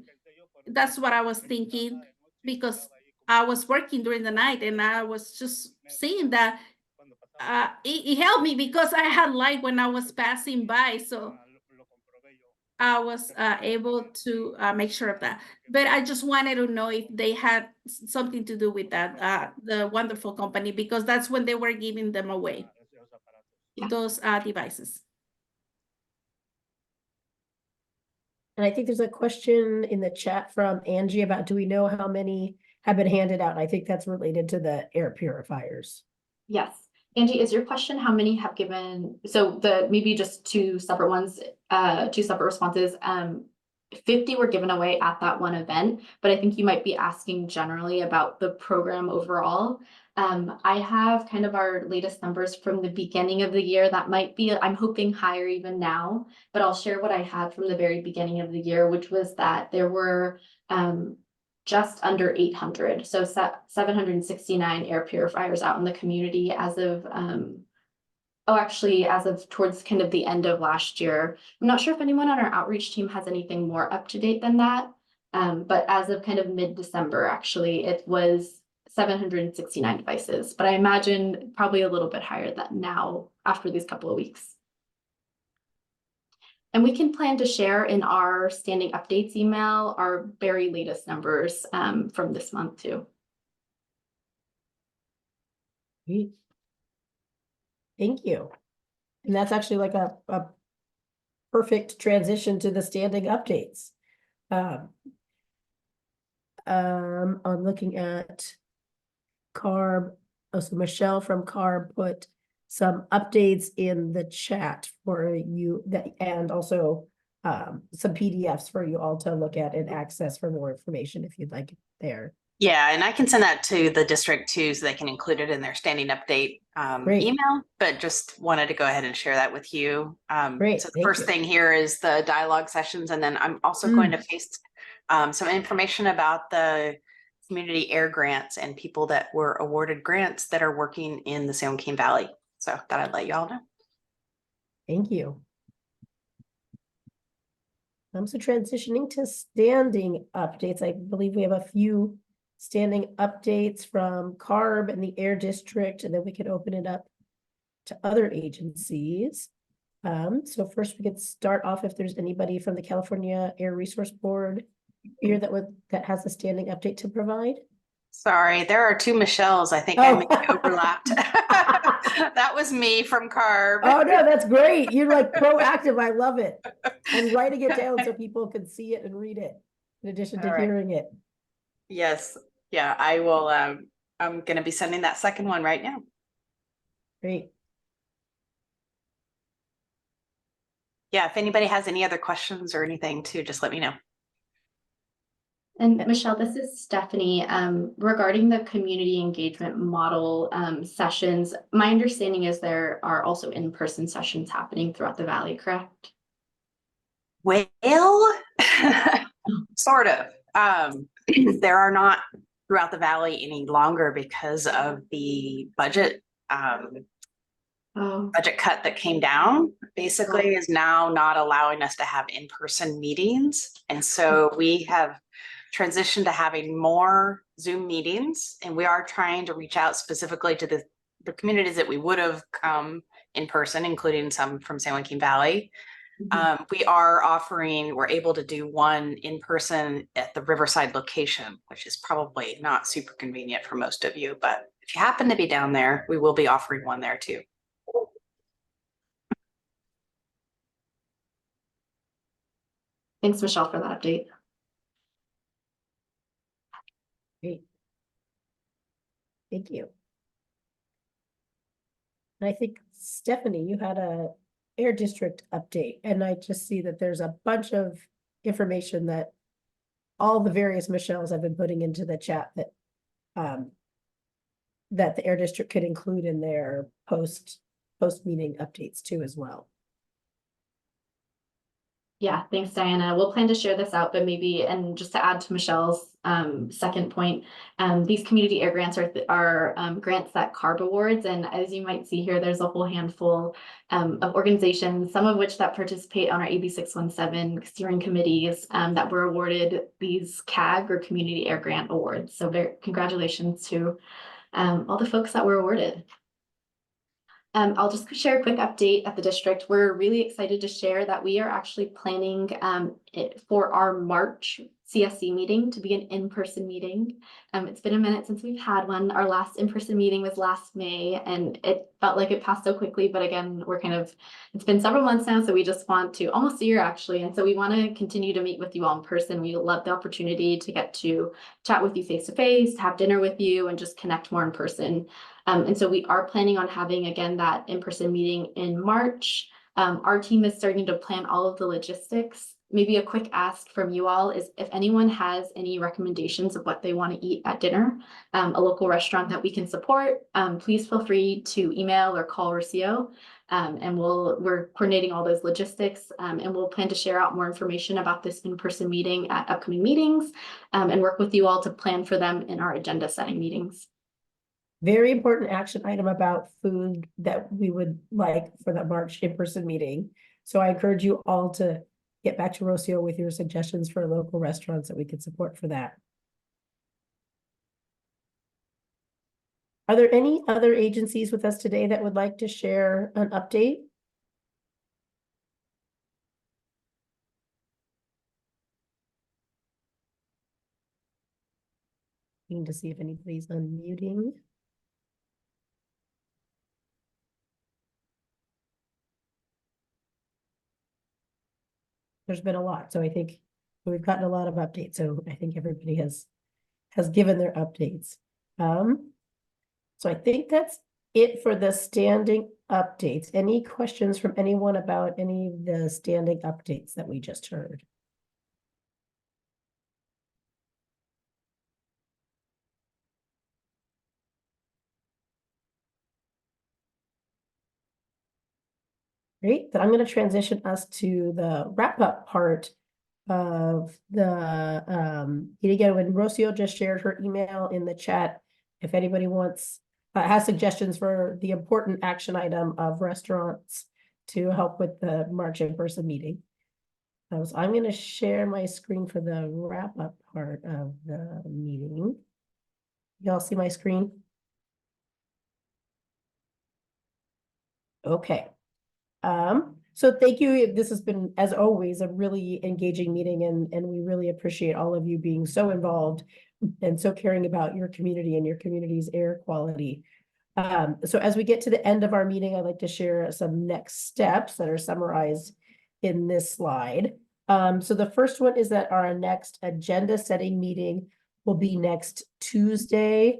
S3: that's what I was thinking, because I was working during the night and I was just seeing that it helped me because I had light when I was passing by, so I was able to make sure of that. But I just wanted to know if they had something to do with that, the Wonderful company, because that's when they were giving them away, those devices.
S1: And I think there's a question in the chat from Angie about, do we know how many have been handed out? And I think that's related to the air purifiers.
S4: Yes. Angie, is your question how many have given, so maybe just two separate ones, two separate responses. 50 were given away at that one event, but I think you might be asking generally about the program overall. I have kind of our latest numbers from the beginning of the year. That might be, I'm hoping higher even now, but I'll share what I had from the very beginning of the year, which was that there were just under 800, so 769 air purifiers out in the community as of, as of towards kind of the end of last year. I'm not sure if anyone on our outreach team has anything more up to date than that, but as of kind of mid-December, actually, it was 769 devices, but I imagine probably a little bit higher than now after these couple of weeks. And we can plan to share in our standing updates email our very latest numbers from this month too.
S1: Great. Thank you. And that's actually like a perfect transition to the standing updates. I'm looking at CARB. Oh, so Michelle from CARB put some updates in the chat for you that, and also some PDFs for you all to look at and access for more information if you'd like it there.
S20: Yeah, and I can send that to the district too, so they can include it in their standing update
S1: Great.
S20: email, but just wanted to go ahead and share that with you.
S1: Great,
S20: So the
S1: thank
S20: first
S1: you.
S20: thing here is the dialogue sessions, and then I'm also going to paste some information about the community air grants and people that were awarded grants that are working in the San Joaquin Valley. So thought I'd let y'all know.
S1: Thank you. So transitioning to standing updates, I believe we have a few standing updates from CARB and the Air District, and then we can open it up to other agencies. So first we could start off if there's anybody from the California Air Resource Board here that has a standing update to provide.
S20: Sorry, there are two Michelles. I think I may have overlapped. That was me from CARB.
S1: Oh no, that's great. You're like proactive. I love it. I'm writing it down so people can see it and read it in addition to hearing it.
S20: Yes. Yeah, I will. I'm going to be sending that second one right now.
S1: Great.
S20: Yeah, if anybody has any other questions or anything too, just let me know.
S4: And Michelle, this is Stephanie. Regarding the community engagement model sessions, my understanding is there are also in-person sessions happening throughout the Valley, correct?
S20: Well, sort of. There are not throughout the Valley any longer because of the budget budget cut that came down. Basically is now not allowing us to have in-person meetings. And so we have transitioned to having more Zoom meetings, and we are trying to reach out specifically to the communities that we would have come in person, including some from San Joaquin Valley. We're able to do one in person at the Riverside location, which is probably not super convenient for most of you, but if you happen to be down there, we will be offering one there too.
S4: Thanks, Michelle, for that update.
S1: Great. Thank you. And I think, Stephanie, you had a Air District update, and I just see that there's a bunch of information that all the various Michelles have been putting into the chat that that the Air District could include in their post-meeting updates too as well.
S4: Yeah, thanks, Diana. We'll plan to share this out, but maybe, and just to add to Michelle's second point, these community air grants are grants that CARB awards. And as you might see here, there's a whole handful of organizations, some of which that participate on our AB 617 steering committees that were awarded these CAG or Community Air Grant Awards. So congratulations to all the folks that were awarded. I'll just share a quick update at the district. We're really excited to share that we are actually planning for our March CSC meeting to be an in-person meeting. It's been a minute since we've had one. Our last in-person meeting was last May, and it felt like it passed so quickly, but again, it's been several months now, so we just want to, almost a year actually, and so we want to continue to meet with you all in person. We love the opportunity to get to chat with you face-to-face, have dinner with you, and just connect more in person. And so we are planning on having, again, that in-person meeting in March. Our team is starting to plan all of the logistics. Maybe a quick ask from you all is if anyone has any recommendations of what they want to eat at dinner, a local restaurant that we can support, please feel free to email or call Rocio. And we're coordinating all those logistics, and we'll plan to share out more information about this in-person meeting at upcoming meetings, and work with you all to plan for them in our agenda setting meetings.
S1: Very important action item about food that we would like for the March in-person meeting. So I encourage you all to get back to Rocio with your suggestions for local restaurants that we could support for that. Are there any other agencies with us today that would like to share an update? Need to see if anybody's unmuting. There's been a lot, so I think we've gotten a lot of updates. So I think everybody has has given their updates. So I think that's it for the standing updates. Any questions from anyone about any of the standing updates that we just heard? Great, then I'm going to transition us to the wrap-up part of the again, when Rocio just shared her email in the chat, if anybody wants has suggestions for the important action item of restaurants to help with the March in-person meeting. So I'm going to share my screen for the wrap-up part of the meeting. Y'all see my screen? Okay. So thank you. This has been, as always, a really engaging meeting, and we really appreciate all of you being so involved and so caring about your community and your community's air quality. So as we get to the end of our meeting, I'd like to share some next steps that are summarized in this slide. So the first one is that our next agenda setting meeting will be next Tuesday.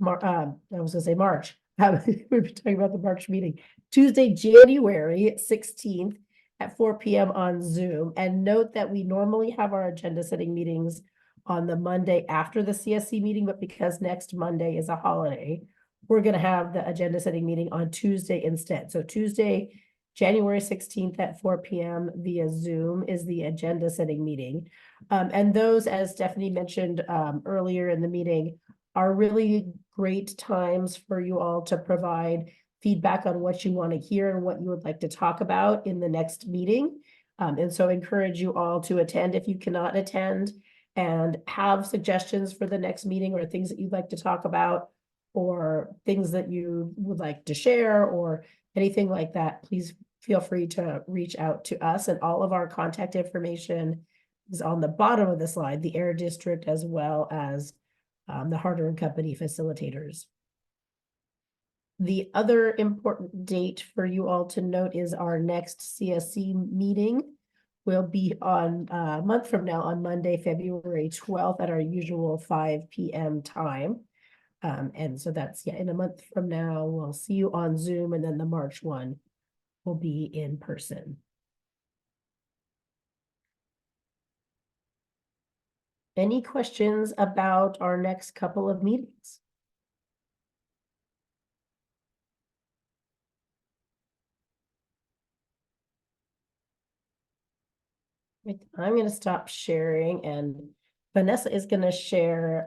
S1: I was gonna say March. We've been talking about the March meeting. Tuesday, January 16th at 4 p.m. on Zoom. And note that we normally have our agenda setting meetings on the Monday after the CSC meeting, but because next Monday is a holiday, we're going to have the agenda setting meeting on Tuesday instead. So Tuesday, January 16th at 4 p.m. via Zoom is the agenda setting meeting. And those, as Stephanie mentioned earlier in the meeting, are really great times for you all to provide feedback on what you want to hear and what you would like to talk about in the next meeting. And so encourage you all to attend if you cannot attend, and have suggestions for the next meeting or things that you'd like to talk about or things that you would like to share or anything like that. Please feel free to reach out to us, and all of our contact information is on the bottom of the slide, the Air District, as well as the Harder and Company facilitators. The other important date for you all to note is our next CSC meeting will be on a month from now on Monday, February 12th at our usual 5 p.m. time. And so that's, in a month from now, we'll see you on Zoom, and then the March one will be in person. Any questions about our next couple of meetings? I'm going to stop sharing, and Vanessa is going to share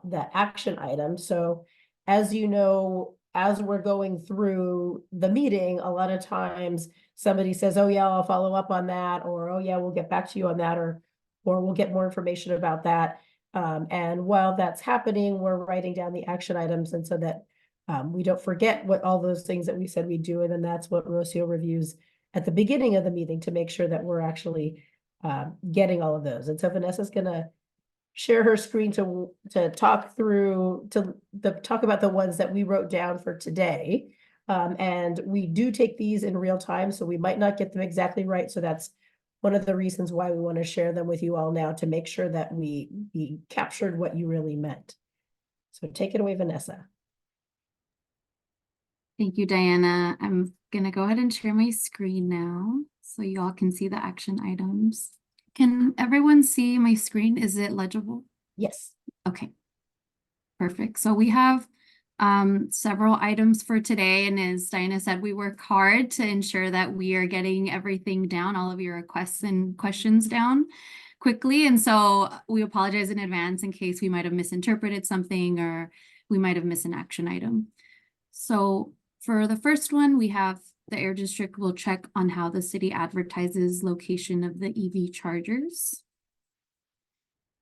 S1: the action item. So as you know, as we're going through the meeting, a lot of times somebody says, oh yeah, I'll follow up on that, or oh yeah, we'll get back to you on that, or we'll get more information about that. And while that's happening, we're writing down the action items, and so that we don't forget what all those things that we said we'd do. And then that's what Rocio reviews at the beginning of the meeting to make sure that we're actually getting all of those. And so Vanessa's gonna share her screen to talk through, talk about the ones that we wrote down for today. And we do take these in real time, so we might not get them exactly right. So that's one of the reasons why we want to share them with you all now, to make sure that we captured what you really meant. So take it away, Vanessa.
S2: Thank you, Diana. I'm gonna go ahead and share my screen now so y'all can see the action items. Can everyone see my screen? Is it legible?
S1: Yes.
S2: Okay, perfect. So we have several items for today, and as Diana said, we work hard to ensure that we are getting everything down, all of your requests and questions down quickly. And so we apologize in advance in case we might have misinterpreted something or we might have missed an action item. So for the first one, we have the Air District will check on how the city advertises location of the EV chargers.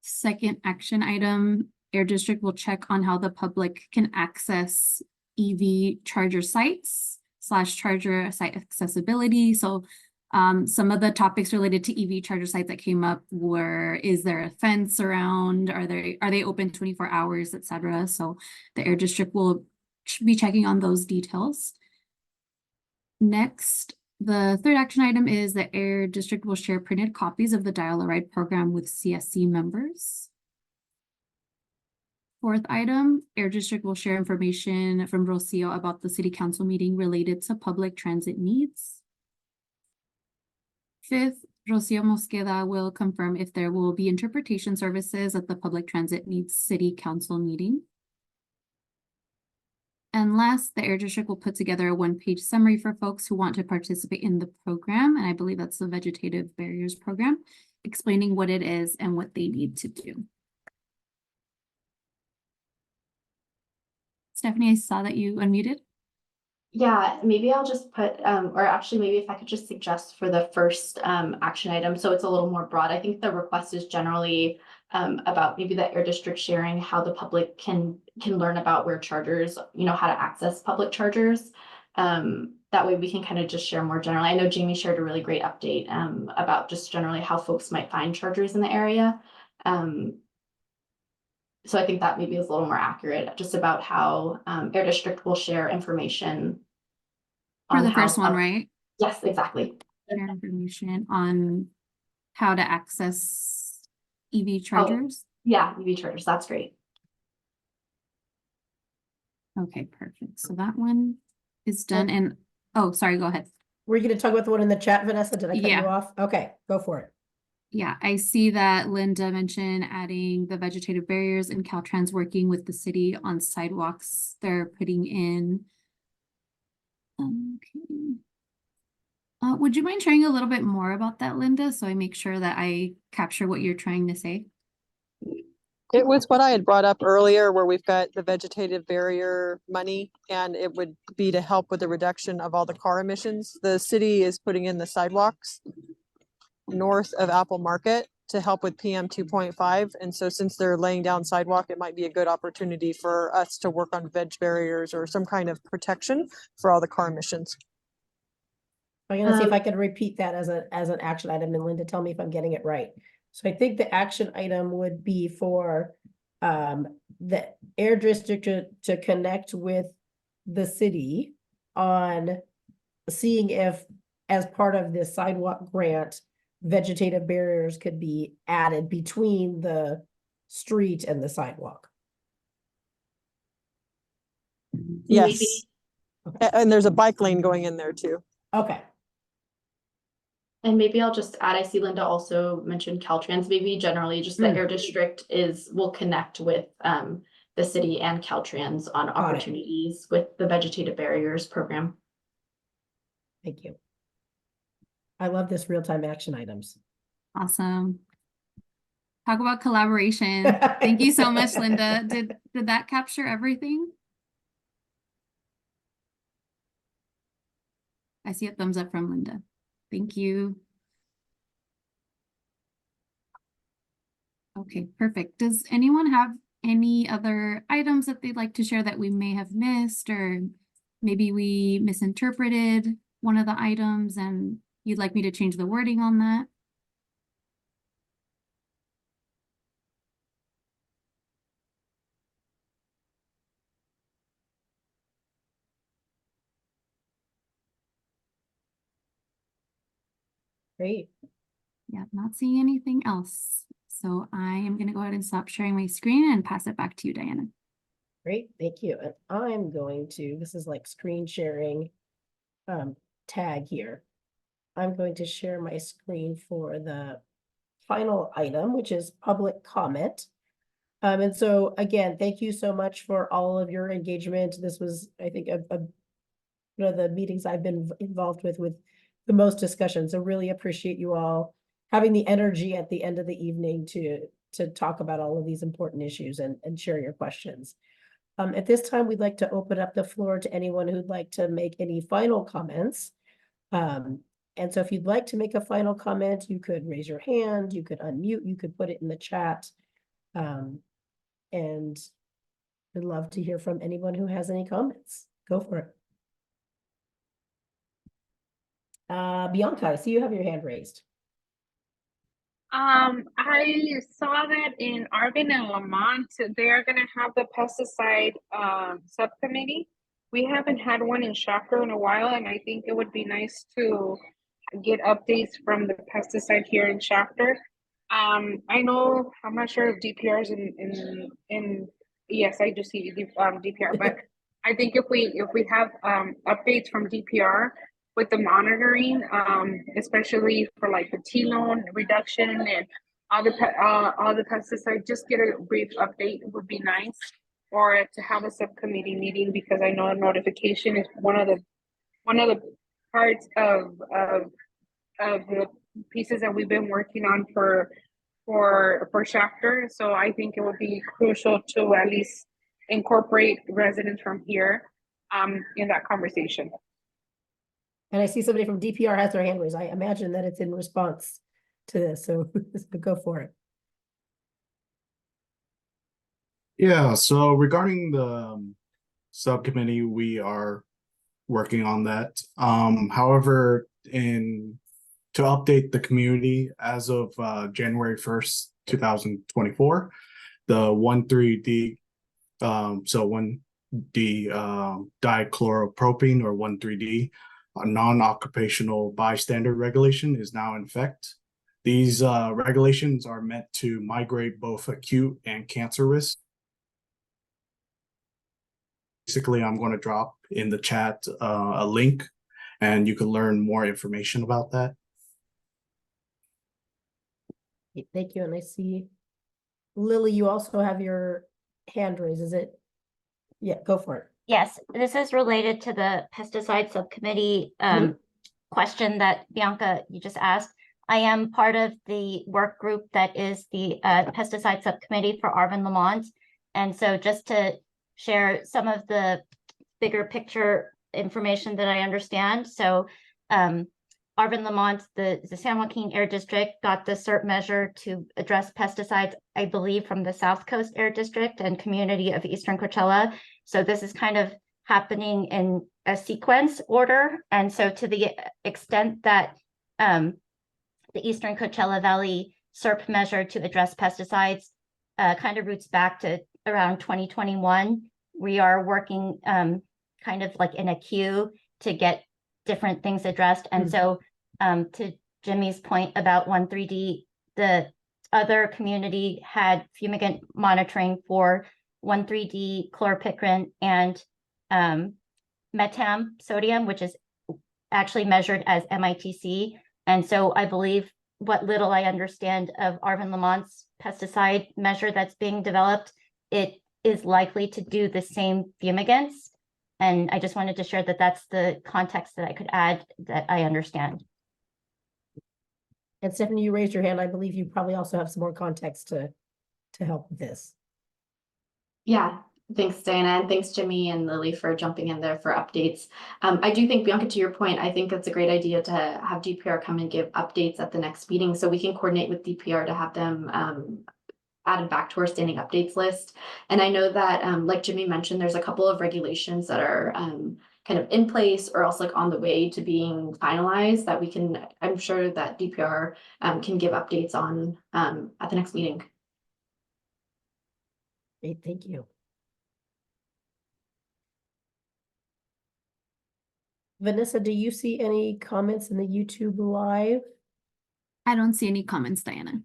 S2: Second action item, Air District will check on how the public can access EV charger sites / charger site accessibility. So some of the topics related to EV charger sites that came up were, is there a fence around? Are they open 24 hours, etc.? So the Air District will be checking on those details. Next, the third action item is the Air District will share printed copies of the Dial-A-Ride program with CSC members. Fourth item, Air District will share information from Rocio about the city council meeting related to public transit needs. Fifth, Rocio Mosqueda will confirm if there will be interpretation services at the public transit needs city council meeting. And last, the Air District will put together a one-page summary for folks who want to participate in the program, and I believe that's the Vegetative Barriers Program, explaining what it is and what they need to do. Stephanie, I saw that you unmuted.
S4: Yeah, maybe I'll just put, or actually maybe if I could just suggest for the first action item, so it's a little more broad. I think the request is generally about maybe the Air District sharing how the public can learn about where chargers, how to access public chargers. That way we can kind of just share more generally. I know Jamie shared a really great update about just generally how folks might find chargers in the area. So I think that maybe is a little more accurate, just about how Air District will share information
S2: For the first one, right?
S4: Yes, exactly.
S2: Share information on how to access EV chargers.
S4: Yeah, EV chargers, that's great.
S2: Okay, perfect. So that one is done. And oh, sorry, go ahead.
S1: Were you going to talk about the one in the chat, Vanessa? Did I cut you
S2: Yeah.
S1: off? Okay, go for it.
S2: Yeah, I see that Linda mentioned adding the vegetative barriers and Caltrans working with the city on sidewalks they're putting in. Okay. Would you mind sharing a little bit more about that, Linda, so I make sure that I capture what you're trying to say?
S6: It was what I had brought up earlier where we've got the vegetative barrier money and it would be to help with the reduction of all the car emissions. The city is putting in the sidewalks north of Apple Market to help with PM 2.5. And so since they're laying down sidewalk, it might be a good opportunity for us to work on veg barriers or some kind of protection for all the car emissions.
S1: I'm gonna see if I can repeat that as an action item, and Linda, tell me if I'm getting it right. So I think the action item would be for the Air District to connect with the city on seeing if, as part of this sidewalk grant, vegetative barriers could be added between the street and the sidewalk.
S6: Yes. And there's a bike lane going in there too.
S1: Okay.
S4: And maybe I'll just add, I see Linda also mentioned Caltrans, maybe generally just the Air District will connect with the city and Caltrans on opportunities with the Vegetative Barriers Program.
S1: Thank you. I love this real-time action items.
S2: Awesome. Talk about collaboration. Thank you so much, Linda. Did that capture everything? I see a thumbs up from Linda. Thank you. Okay, perfect. Does anyone have any other items that they'd like to share that we may have missed, or maybe we misinterpreted one of the items and you'd like me to change the wording on that?
S1: Great.
S2: Yeah, not seeing anything else. So I am going to go ahead and stop sharing my screen and pass it back to you, Diana.
S1: Great, thank you. And I'm going to, this is like screen sharing tag here. I'm going to share my screen for the final item, which is public comment. And so again, thank you so much for all of your engagement. This was, I think, one of the meetings I've been involved with the most discussion. So really appreciate you all having the energy at the end of the evening to talk about all of these important issues and share your questions. At this time, we'd like to open up the floor to anyone who'd like to make any final comments. And so if you'd like to make a final comment, you could raise your hand, you could unmute, you could put it in the chat. And I'd love to hear from anyone who has any comments. Go for it. Bianca, I see you have your hand raised.
S8: I saw that in Arvin and Lamont, they are gonna have the pesticide subcommittee. We haven't had one in Shafter in a while, and I think it would be nice to get updates from the pesticide here in Shafter. I know, I'm not sure if DPR is in yes, I do see DPR, but I think if we have updates from DPR with the monitoring, especially for like the T-loan reduction and all the pesticides, just get a brief update would be nice. Or to have a subcommittee meeting, because I know a notification is one of the parts of the pieces that we've been working on for Shafter. So I think it would be crucial to at least incorporate residents from here in that conversation.
S1: And I see somebody from DPR has their hand raised. I imagine that it's in response to this, so go for it.
S21: Yeah, so regarding the subcommittee, we are working on that. However, to update the community, as of January 1st, 2024, the 1,3-D, so 1D dichloropropane, or 1,3-D, a non-occupational bystander regulation is now in effect. These regulations are meant to migrate both acute and cancer risk. Basically, I'm going to drop in the chat a link, and you can learn more information about that.
S1: Thank you. And I see, Lily, you also have your hand raised. Is it? Yeah, go for it.
S22: Yes, this is related to the pesticide subcommittee question that Bianca, you just asked. I am part of the work group that is the pesticide subcommittee for Arvin Lamont. And so just to share some of the bigger picture information that I understand. So Arvin Lamont, the San Joaquin Air District, got the CERT measure to address pesticides, I believe, from the South Coast Air District and community of Eastern Coachella. So this is kind of happening in a sequence order. And so to the extent that the Eastern Coachella Valley CERP measure to address pesticides kind of roots back to around 2021, we are working kind of like in a queue to get different things addressed. And so to Jimmy's point about 1,3-D, the other community had fumigant monitoring for 1,3-D chloropicrin and metam sodium, which is actually measured as MITC. And so I believe what little I understand of Arvin Lamont's pesticide measure that's being developed, it is likely to do the same fumigants. And I just wanted to share that that's the context that I could add that I understand.
S1: And Stephanie, you raised your hand. I believe you probably also have some more context to help with this.
S4: Yeah, thanks, Diana, and thanks, Jimmy and Lily, for jumping in there for updates. I do think, Bianca, to your point, I think that's a great idea to have DPR come and give updates at the next meeting, so we can coordinate with DPR to have them added back to our standing updates list. And I know that, like Jimmy mentioned, there's a couple of regulations that are kind of in place or else like on the way to being finalized that we can, I'm sure that DPR can give updates on at the next meeting.
S1: Great, thank you. Vanessa, do you see any comments in the YouTube live?
S2: I don't see any comments, Diana.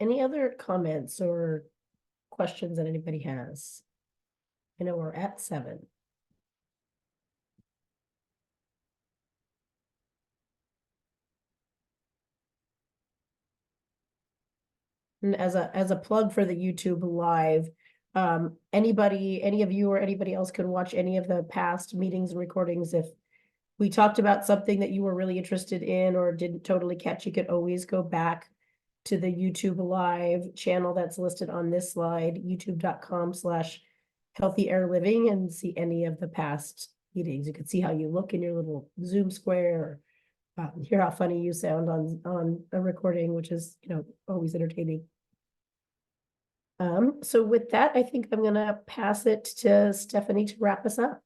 S1: Any other comments or questions that anybody has? I know we're at 7. And as a plug for the YouTube live, any of you or anybody else can watch any of the past meetings and recordings. If we talked about something that you were really interested in or didn't totally catch, you could always go back to the YouTube live channel that's listed on this slide, youtube.com/healthyairliving, and see any of the past meetings. You can see how you look in your little Zoom square, or hear how funny you sound on a recording, which is, always entertaining. So with that, I think I'm gonna pass it to Stephanie to wrap us up.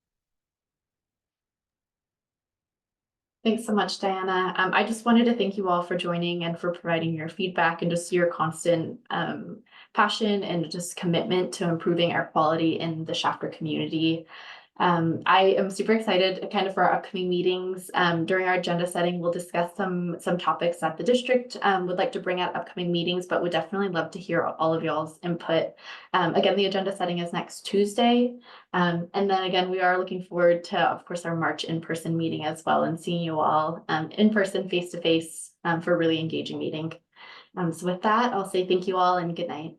S4: Thanks so much, Diana. I just wanted to thank you all for joining and for providing your feedback and just your constant passion and just commitment to improving air quality in the Shafter community. I am super excited kind of for our upcoming meetings. During our agenda setting, we'll discuss some topics that the district would like to bring at upcoming meetings, but would definitely love to hear all of y'all's input. Again, the agenda setting is next Tuesday. And then again, we are looking forward to, of course, our March in-person meeting as well, and seeing you all in person, face to face, for a really engaging meeting. So with that, I'll say thank you all and good night.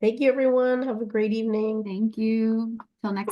S1: Thank you, everyone. Have a great evening.
S2: Thank you. Till next